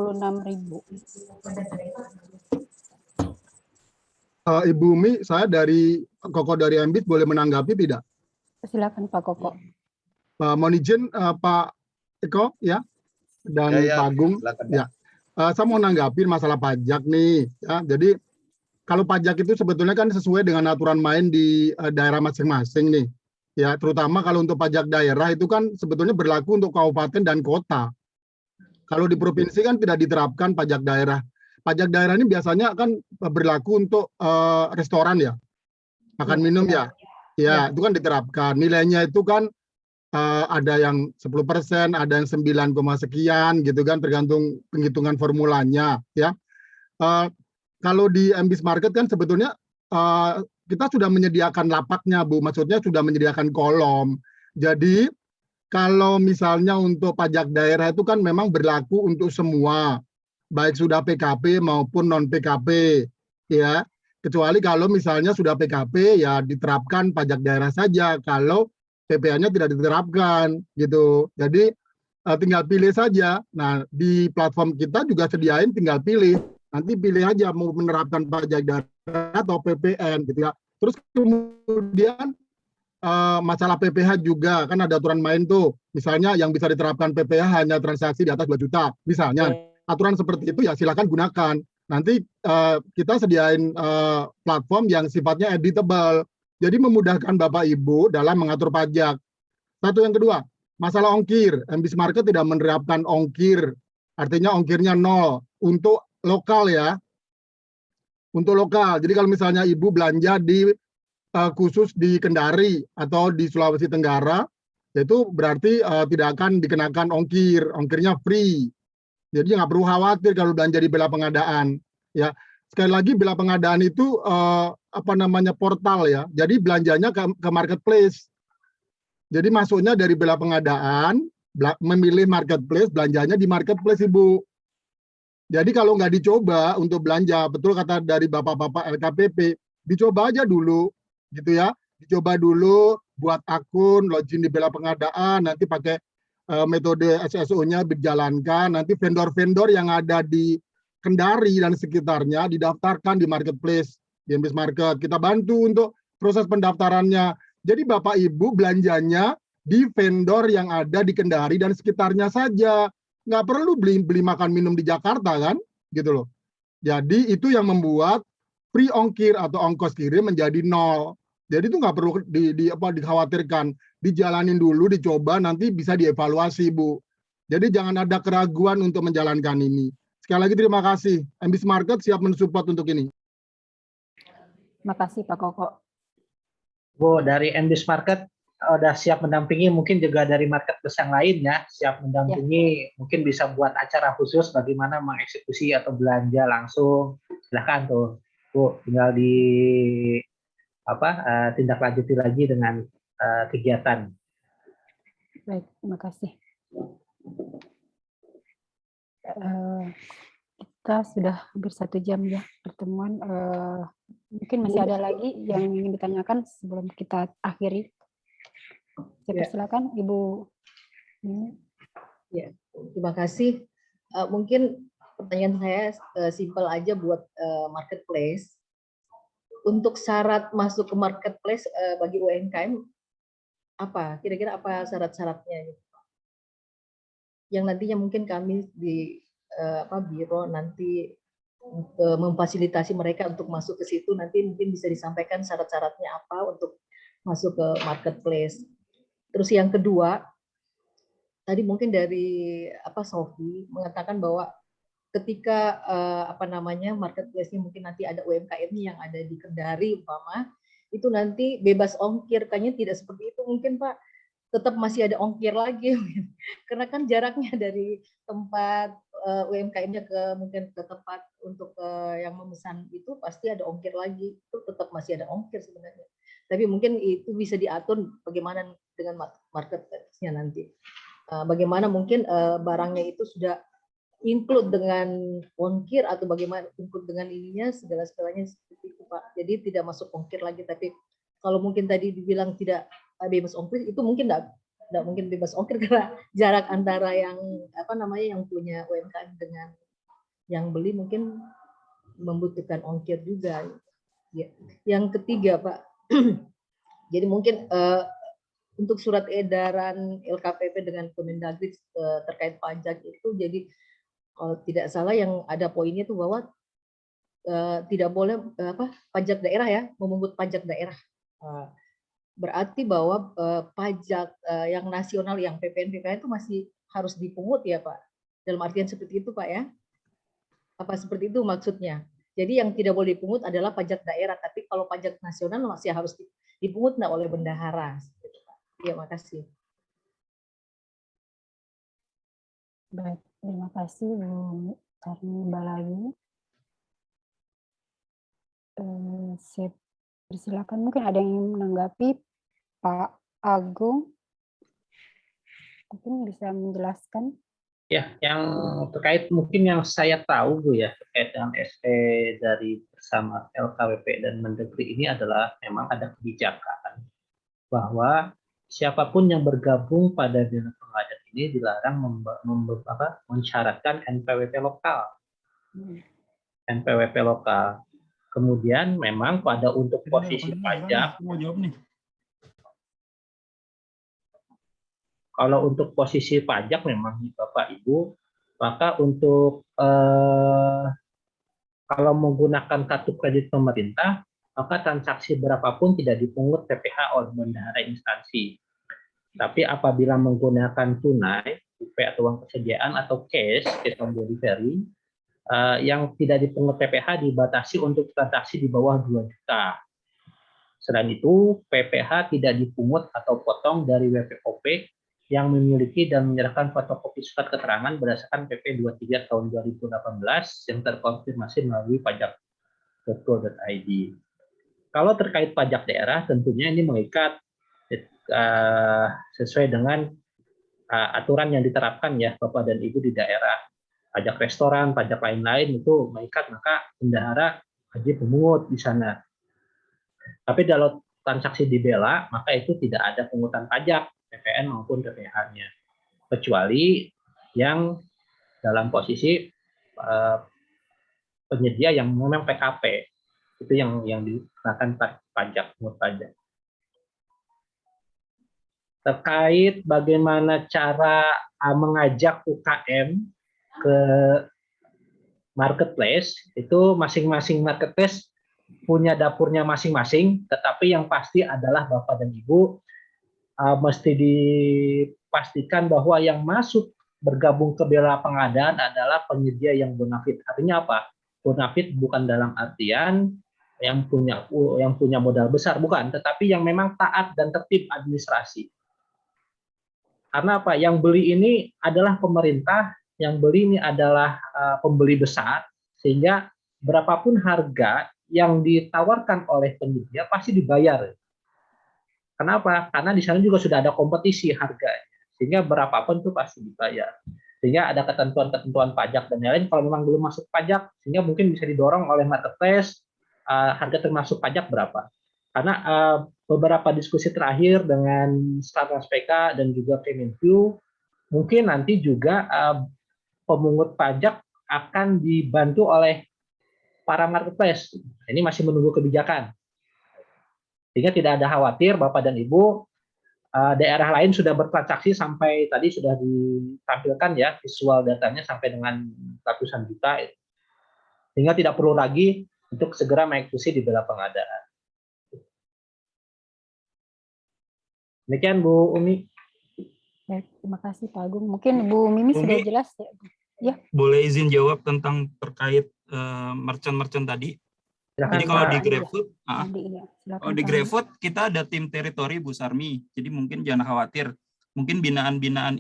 Ibu Umi, saya dari Koko dari Embit boleh menanggapi tidak? Silakan Pak Koko. Mohon izin Pak Eko ya dan Pak Agung ya. Saya mau menanggapi masalah pajak nih ya. Jadi kalau pajak itu sebetulnya kan sesuai dengan aturan main di daerah masing-masing nih. Ya, terutama kalau untuk pajak daerah itu kan sebetulnya berlaku untuk kabupaten dan kota. Kalau di provinsi kan tidak diterapkan pajak daerah. Pajak daerah ini biasanya kan berlaku untuk restoran ya, makan minum ya. Ya, itu kan diterapkan. Nilainya itu kan ada yang 10%, ada yang 9, sekian gitu kan, tergantung penghitungan formulanya ya. Kalau di MBIS Market kan sebetulnya kita sudah menyediakan lapaknya Bu, maksudnya sudah menyediakan kolom. Jadi kalau misalnya untuk pajak daerah itu kan memang berlaku untuk semua, baik sudah PKP maupun non PKP ya. Kecuali kalau misalnya sudah PKP ya diterapkan pajak daerah saja, kalau PPh-nya tidak diterapkan gitu. Jadi tinggal pilih saja. Nah, di platform kita juga sediain tinggal pilih. Nanti pilih aja mau menerapkan pajak daerah atau PPN gitu ya. Terus kemudian masalah PPh juga kan ada aturan main tuh. Misalnya yang bisa diterapkan PPh hanya transaksi di atas 2 juta. Misalnya aturan seperti itu ya silakan gunakan. Nanti kita sediain platform yang sifatnya editable. Jadi memudahkan Bapak Ibu dalam mengatur pajak. Satu, yang kedua, masalah ongkir. MBIS Market tidak menerapkan ongkir, artinya ongkirnya 0 untuk lokal ya. Untuk lokal. Jadi kalau misalnya ibu belanja di khusus di Kendari atau di Sulawesi Tenggara, itu berarti tidak akan dikenakan ongkir, ongkirnya free. Jadi nggak perlu khawatir kalau belanja di Bela Pengadaan. Ya, sekali lagi Bela Pengadaan itu portal ya. Jadi belanjanya ke marketplace. Jadi masuknya dari Bela Pengadaan, memilih marketplace, belanjanya di marketplace Ibu. Jadi kalau nggak dicoba untuk belanja, betul kata dari bapak-bapak LKPP, dicoba aja dulu, gitu ya. Dicoba dulu, buat akun, login di Bela Pengadaan, nanti pakai metode SSO-nya dijalankan, nanti vendor-vendor yang ada di Kendari dan sekitarnya didaftarkan di marketplace, di MBIS Market. Kita bantu untuk proses pendaftarannya. Jadi Bapak Ibu belanjanya di vendor yang ada di Kendari dan sekitarnya saja. Nggak perlu beli makan minum di Jakarta kan, gitu loh. Jadi itu yang membuat free ongkir atau ongkos kirim menjadi 0. Jadi itu nggak perlu dikhawatirkan, dijalanin dulu, dicoba, nanti bisa dievaluasi Bu. Jadi jangan ada keraguan untuk menjalankan ini. Sekali lagi terima kasih. MBIS Market siap mensupport untuk ini. Terima kasih Pak Koko. Bu, dari MBIS Market udah siap mendampingi, mungkin juga dari marketplace yang lain ya, siap mendampingi, mungkin bisa buat acara khusus bagaimana mengeksekusi atau belanja langsung. Silahkan tuh, Bu, tinggal di tindak lanjuti lagi dengan kegiatan. Baik, terima kasih. Kita sudah hampir 1 jam ya pertemuan. Mungkin masih ada lagi yang ingin ditanyakan sebelum kita akhiri. Saya persilakan Ibu. Ya, terima kasih. Mungkin pertanyaan saya simpel aja buat marketplace. Untuk syarat masuk ke marketplace bagi UMKM apa? Kira-kira apa syarat-syaratnya? Yang nantinya mungkin kami di biro nanti memfasilitasi mereka untuk masuk ke situ, nanti mungkin bisa disampaikan syarat-syaratnya apa untuk masuk ke marketplace. Terus yang kedua, tadi mungkin dari Sofi mengatakan bahwa ketika marketplace-nya mungkin nanti ada UMKM yang ada di Kendari umpama, itu nanti bebas ongkir, kayaknya tidak seperti itu mungkin Pak, tetap masih ada ongkir lagi karena kan jaraknya dari tempat UMKM-nya mungkin ke tempat untuk yang memesan itu pasti ada ongkir lagi, itu tetap masih ada ongkir sebenarnya. Tapi mungkin itu bisa diatur bagaimana dengan marketplace-nya nanti. Bagaimana mungkin barangnya itu sudah include dengan ongkir atau bagaimana include dengan ininya, segala-segalanya seperti itu Pak. Jadi tidak masuk ongkir lagi, tapi kalau mungkin tadi dibilang tidak bebas ongkir, itu mungkin tidak mungkin bebas ongkir karena jarak antara yang yang punya UMKM dengan yang beli mungkin membutuhkan ongkir juga. Ya. Yang ketiga Pak, jadi mungkin untuk surat edaran LKPP dengan Kemendagri terkait pajak itu, jadi kalau tidak salah yang ada poinnya itu bahwa tidak boleh pajak daerah ya, memungut pajak daerah. Berarti bahwa pajak yang nasional, yang PPN itu masih harus dipungut ya Pak. Dalam artian seperti itu Pak ya? Apa seperti itu maksudnya? Jadi yang tidak boleh dipungut adalah pajak daerah, tapi kalau pajak nasional masih harus dipungut oleh bendahara. Ya, makasih. Baik, terima kasih Bu Karni Balayu. Saya persilakan, mungkin ada yang ingin menanggapi Pak Agung, mungkin bisa menjelaskan. Ya, yang terkait mungkin yang saya tahu Bu ya, terkait dengan SE dari bersama LKPP dan Mendagri ini adalah memang ada kebijakan bahwa siapapun yang bergabung pada Bela Pengadaan ini dilarang mensyaratkan NPWP lokal. NPWP lokal. Kemudian memang pada untuk posisi pajak, kalau untuk posisi pajak memang Bapak Ibu, maka untuk kalau menggunakan kartu kredit pemerintah, maka transaksi berapapun tidak dipungut PPh oleh bendahara instansi. Tapi apabila menggunakan tunai, UP atau uang persediaan atau cash on delivery, yang tidak dipungut PPh dibatasi untuk transaksi di bawah 2 juta. Selain itu, PPh tidak dipungut atau potong dari WPOP yang memiliki dan menyerahkan fotokopi surat keterangan berdasarkan PP 23 tahun 2018 yang terkonfirmasi melalui pajak.go.id. Kalau terkait pajak daerah, tentunya ini mengikat sesuai dengan aturan yang diterapkan ya Bapak dan Ibu di daerah. Pajak restoran, pajak lain-lain itu mengikat, maka bendahara wajib memungut di sana. Tapi kalau transaksi di BELA, maka itu tidak ada pungutan pajak, PPN maupun PPh-nya. Kecuali yang dalam posisi penyedia yang memang PKP. Itu yang dikenakan pajak, pungut pajak. Terkait bagaimana cara mengajak UKM ke marketplace, itu masing-masing marketplace punya dapurnya masing-masing, tetapi yang pasti adalah Bapak dan Ibu mesti dipastikan bahwa yang masuk bergabung ke BELA pengadaan adalah penyedia yang bonafit. Artinya apa? Bonafit bukan dalam artian yang punya modal besar, bukan, tetapi yang memang taat dan tertib administrasi. Karena apa? Yang beli ini adalah pemerintah, yang beli ini adalah pembeli besar, sehingga berapapun harga yang ditawarkan oleh penyedia pasti dibayar. Kenapa? Karena di sana juga sudah ada kompetisi harganya, sehingga berapapun itu pasti dibayar. Sehingga ada ketentuan-ketentuan pajak dan lain-lain. Kalau memang belum masuk pajak, sehingga mungkin bisa didorong oleh marketplace, harga termasuk pajak berapa. Karena beberapa diskusi terakhir dengan Satgas PK dan juga Kemenq, mungkin nanti juga pemungut pajak akan dibantu oleh para marketplace. Ini masih menunggu kebijakan. Sehingga tidak ada khawatir Bapak dan Ibu, daerah lain sudah bertransaksi sampai tadi sudah ditampilkan ya visual datanya sampai dengan ratusan juta. Sehingga tidak perlu lagi untuk segera mengeksekusi di BELA pengadaan. Demikian Bu Umi. Baik, terima kasih Pak Agung. Mungkin Bu Mimi sudah jelas ya. Ya. Boleh izin jawab tentang terkait merchant-merchant tadi. Jadi kalau di GrabFood, di GrabFood kita ada tim teritori Bu Sarmi. Jadi mungkin jangan khawatir. Mungkin binaan-binaan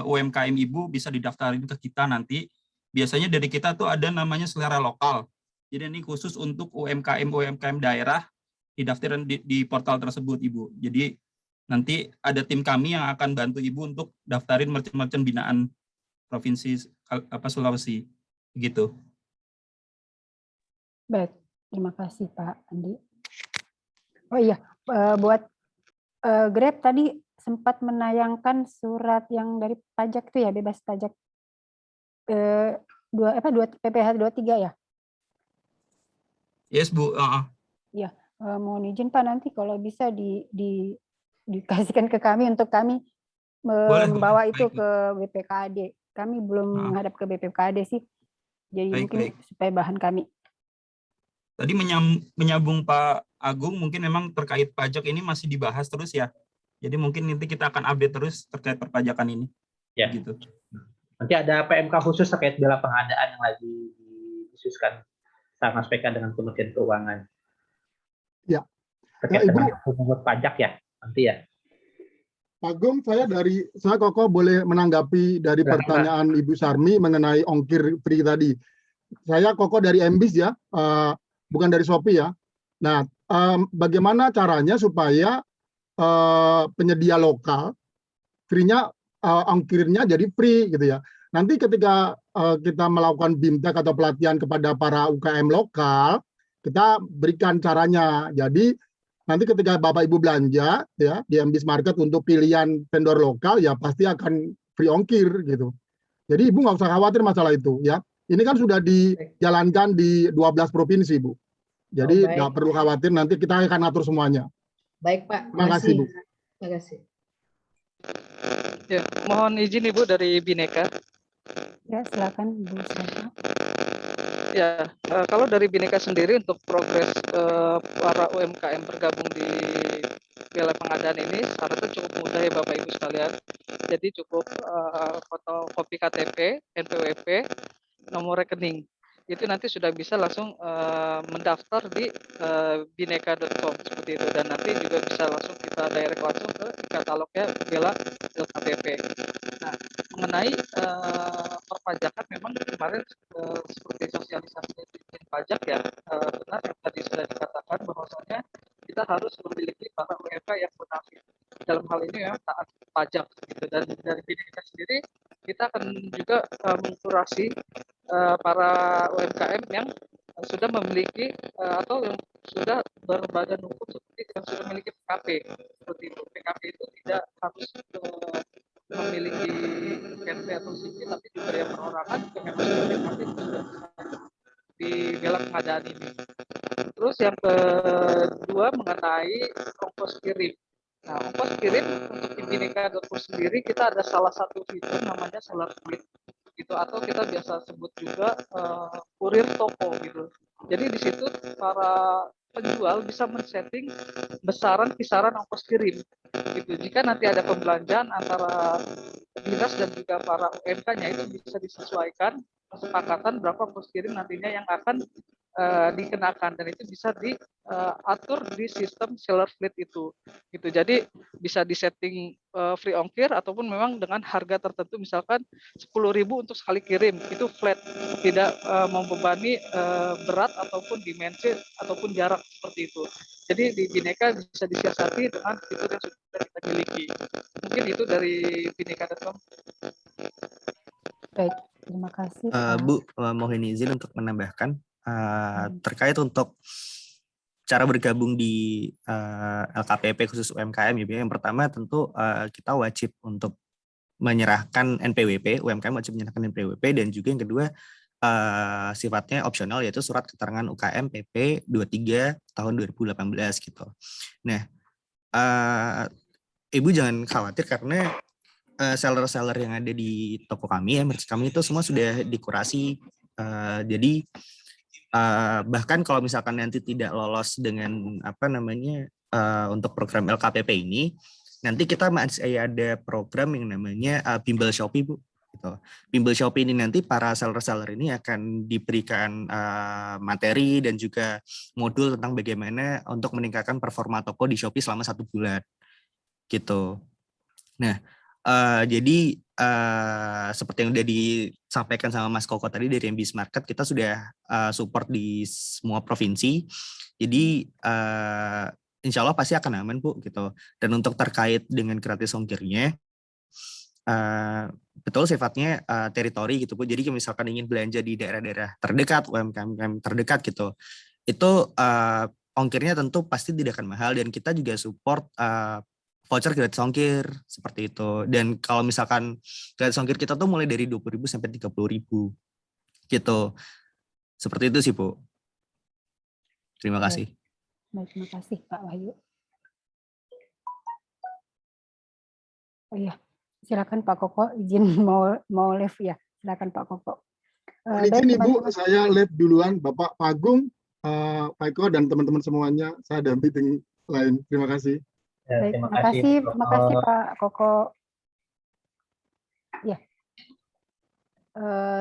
UMKM Ibu bisa didaftarin ke kita nanti. Biasanya dari kita tuh ada namanya selera lokal. Jadi ini khusus untuk UMKM daerah didaftarin di portal tersebut Ibu. Jadi nanti ada tim kami yang akan bantu Ibu untuk daftarin merchant-merchant binaan Provinsi Sulawesi. Gitu. Baik. Terima kasih Pak Andi. Oh iya, buat Grab tadi sempat menayangkan surat yang dari pajak itu ya, bebas pajak PPh 23 ya? Yes Bu. Iya, mohon izin Pak nanti kalau bisa dikasihkan ke kami untuk kami membawa itu ke BPKAD. Kami belum menghadap ke BPKAD sih, jadi mungkin supaya bahan kami. Tadi menyambung Pak Agung, mungkin memang terkait pajak ini masih dibahas terus ya. Jadi mungkin nanti kita akan update terus terkait perpajakan ini. Ya. Gitu. Nanti ada PMK khusus terkait BELA pengadaan yang lagi dikhususkan Satgas PK dengan Kementerian Keuangan. Ya. Terkait dengan pemungut pajak ya, nanti ya. Pak Agung, saya Koko boleh menanggapi dari pertanyaan Ibu Sarmi mengenai ongkir free tadi. Saya Koko dari MBIS ya. Bukan dari Shopee ya. Nah, bagaimana caranya supaya penyedia lokal free-nya ongkirnya jadi free gitu ya. Nanti ketika kita melakukan BIMTEK atau pelatihan kepada para UKM lokal, kita berikan caranya. Jadi nanti ketika Bapak Ibu belanja ya di MBIS Market untuk pilihan vendor lokal ya pasti akan free ongkir gitu. Jadi Ibu nggak usah khawatir masalah itu ya. Ini kan sudah dijalankan di 12 provinsi, Bu. Jadi nggak perlu khawatir, nanti kita akan atur semuanya. Baik, Pak. Terima kasih, Bu. Terima kasih. Ya, mohon izin Ibu dari Bhinneka. Ya, silakan Bu. Silakan. Ya, kalau dari Bhinneka sendiri untuk progres para UMKM bergabung di bela pengadaan ini syaratnya cukup mudah ya Bapak Ibu sekalian. Jadi cukup fotokopi KTP, NPWP, nomor rekening. Itu nanti sudah bisa langsung mendaftar di bineka.com seperti itu, dan nanti juga bisa langsung kita direct langsung ke katalognya Bela LKPP. Nah, mengenai perpajakan memang kemarin seperti sosialisasi Dirjen Pajak ya, benar yang tadi sudah dikatakan bahwasanya kita harus memiliki para UMK yang munafik. Dalam hal ini ya taat pajak gitu, dan dari Bineka sendiri kita akan juga mengkurasi para UMKM yang sudah memiliki atau yang sudah berbadan hukum seperti yang sudah memiliki PKP seperti itu. PKP itu tidak harus memiliki KTP atau CV, tapi juga yang perorangan juga memang sudah PKP sudah di bela pengadaan ini. Terus yang kedua mengenai ongkos kirim. Nah, ongkos kirim untuk di bineka.com sendiri kita ada salah satu fitur namanya Solar Fleet gitu, atau kita biasa sebut juga kurir toko gitu. Jadi di situ para penjual bisa men-setting besaran kisaran ongkos kirim gitu. Jika nanti ada pembelanjaan antara dinas dan juga para UMK-nya, itu bisa disesuaikan kesepakatan berapa ongkos kirim nantinya yang akan dikenakan, dan itu bisa diatur di sistem Seller Fleet itu gitu. Jadi bisa disetting free ongkir ataupun memang dengan harga tertentu, misalkan 10.000 untuk sekali kirim, itu flat, tidak membebani berat ataupun dimensi ataupun jarak seperti itu. Jadi di Bineka bisa disiasati dengan fitur yang sudah kita miliki. Mungkin itu dari bineka.com. Baik, terima kasih. Bu, mohon izin untuk menambahkan terkait untuk cara bergabung di LKPP khusus UMKM ya. Yang pertama tentu kita wajib untuk menyerahkan NPWP, UMKM wajib menyerahkan NPWP, dan juga yang kedua sifatnya opsional, yaitu surat keterangan UKM PP 23 tahun 2018 gitu. Nah, Ibu jangan khawatir karena seller-seller yang ada di toko kami ya, merchant kami itu semua sudah dikurasi. Jadi bahkan kalau misalkan nanti tidak lolos dengan untuk program LKPP ini, nanti kita masih ada program yang namanya Bimbel Shopee, Bu. Gitu. Bimbel Shopee ini nanti para seller-seller ini akan diberikan materi dan juga modul tentang bagaimana untuk meningkatkan performa toko di Shopee selama 1 bulan. Gitu. Nah, jadi seperti yang udah disampaikan sama Mas Koko tadi dari MBS Market, kita sudah support di semua provinsi. Jadi insya Allah pasti akan aman, Bu, gitu. Dan untuk terkait dengan gratis ongkirnya, betul sifatnya teritori gitu, Bu. Jadi misalkan ingin belanja di daerah-daerah terdekat, UMKM terdekat gitu, itu ongkirnya tentu pasti tidak akan mahal, dan kita juga support voucher gratis ongkir seperti itu. Dan kalau misalkan gratis ongkir kita tuh mulai dari 20.000 sampai 30.000 gitu. Seperti itu sih, Bu. Terima kasih. Baik, terima kasih Pak Wahyu. Oh iya, silakan Pak Koko, izin mau live ya. Silakan Pak Koko. Izin Ibu, saya live duluan. Bapak Pak Agung, Pak Eko, dan teman-teman semuanya. Saya ada meeting lain. Terima kasih. Baik, terima kasih Pak Koko. Ya,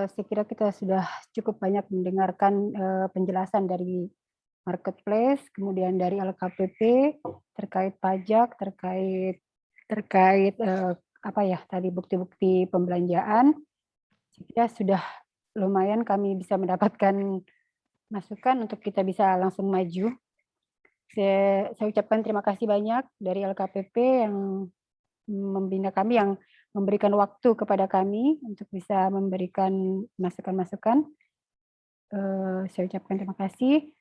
saya kira kita sudah cukup banyak mendengarkan penjelasan dari marketplace, kemudian dari LKPP terkait pajak, terkait apa ya tadi bukti-bukti pembelanjaan. Saya kira sudah lumayan kami bisa mendapatkan masukan untuk kita bisa langsung maju. Saya ucapkan terima kasih banyak dari LKPP yang membina kami, yang memberikan waktu kepada kami untuk bisa memberikan masukan-masukan. Saya ucapkan terima kasih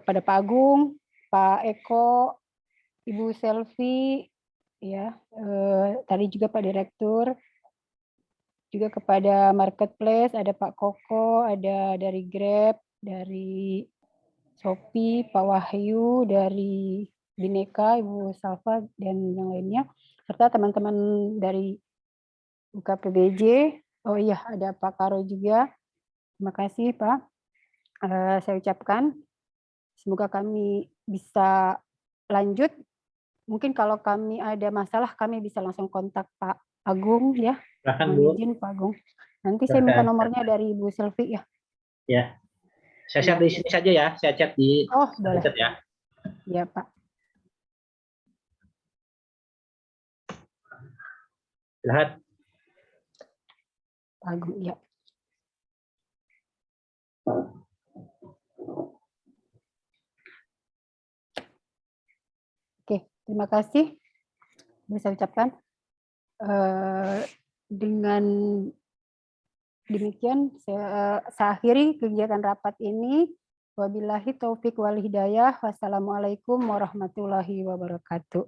pada Pak Agung, Pak Eko, Ibu Selvi, ya, tadi juga Pak Direktur, juga kepada Marketplace, ada Pak Koko, ada dari Grab, dari Shopee, Pak Wahyu, dari Bineka, Ibu Salva, dan yang lainnya, serta teman-teman dari UKPBJ. Oh iya, ada Pak Karo juga. Terima kasih, Pak. Saya ucapkan, semoga kami bisa lanjut mungkin kalau kami ada masalah, kami bisa langsung kontak Pak Agung ya. Silakan, Mohon Bu. izin Pak Agung. Nanti saya minta Silakan. nomornya dari Bu Sylvie ya. Ya. Saya chat di sini saja ya. Saya chat di Oh, boleh. chat ya. Ya, Pak. Silakan. Pak Agung, ya. Oke, terima kasih. Bisa ucapkan. Dengan demikian, saya akhiri kegiatan rapat ini. Wabillahi taufik wal hidayah. Wassalamualaikum warahmatullahi wabarakatuh.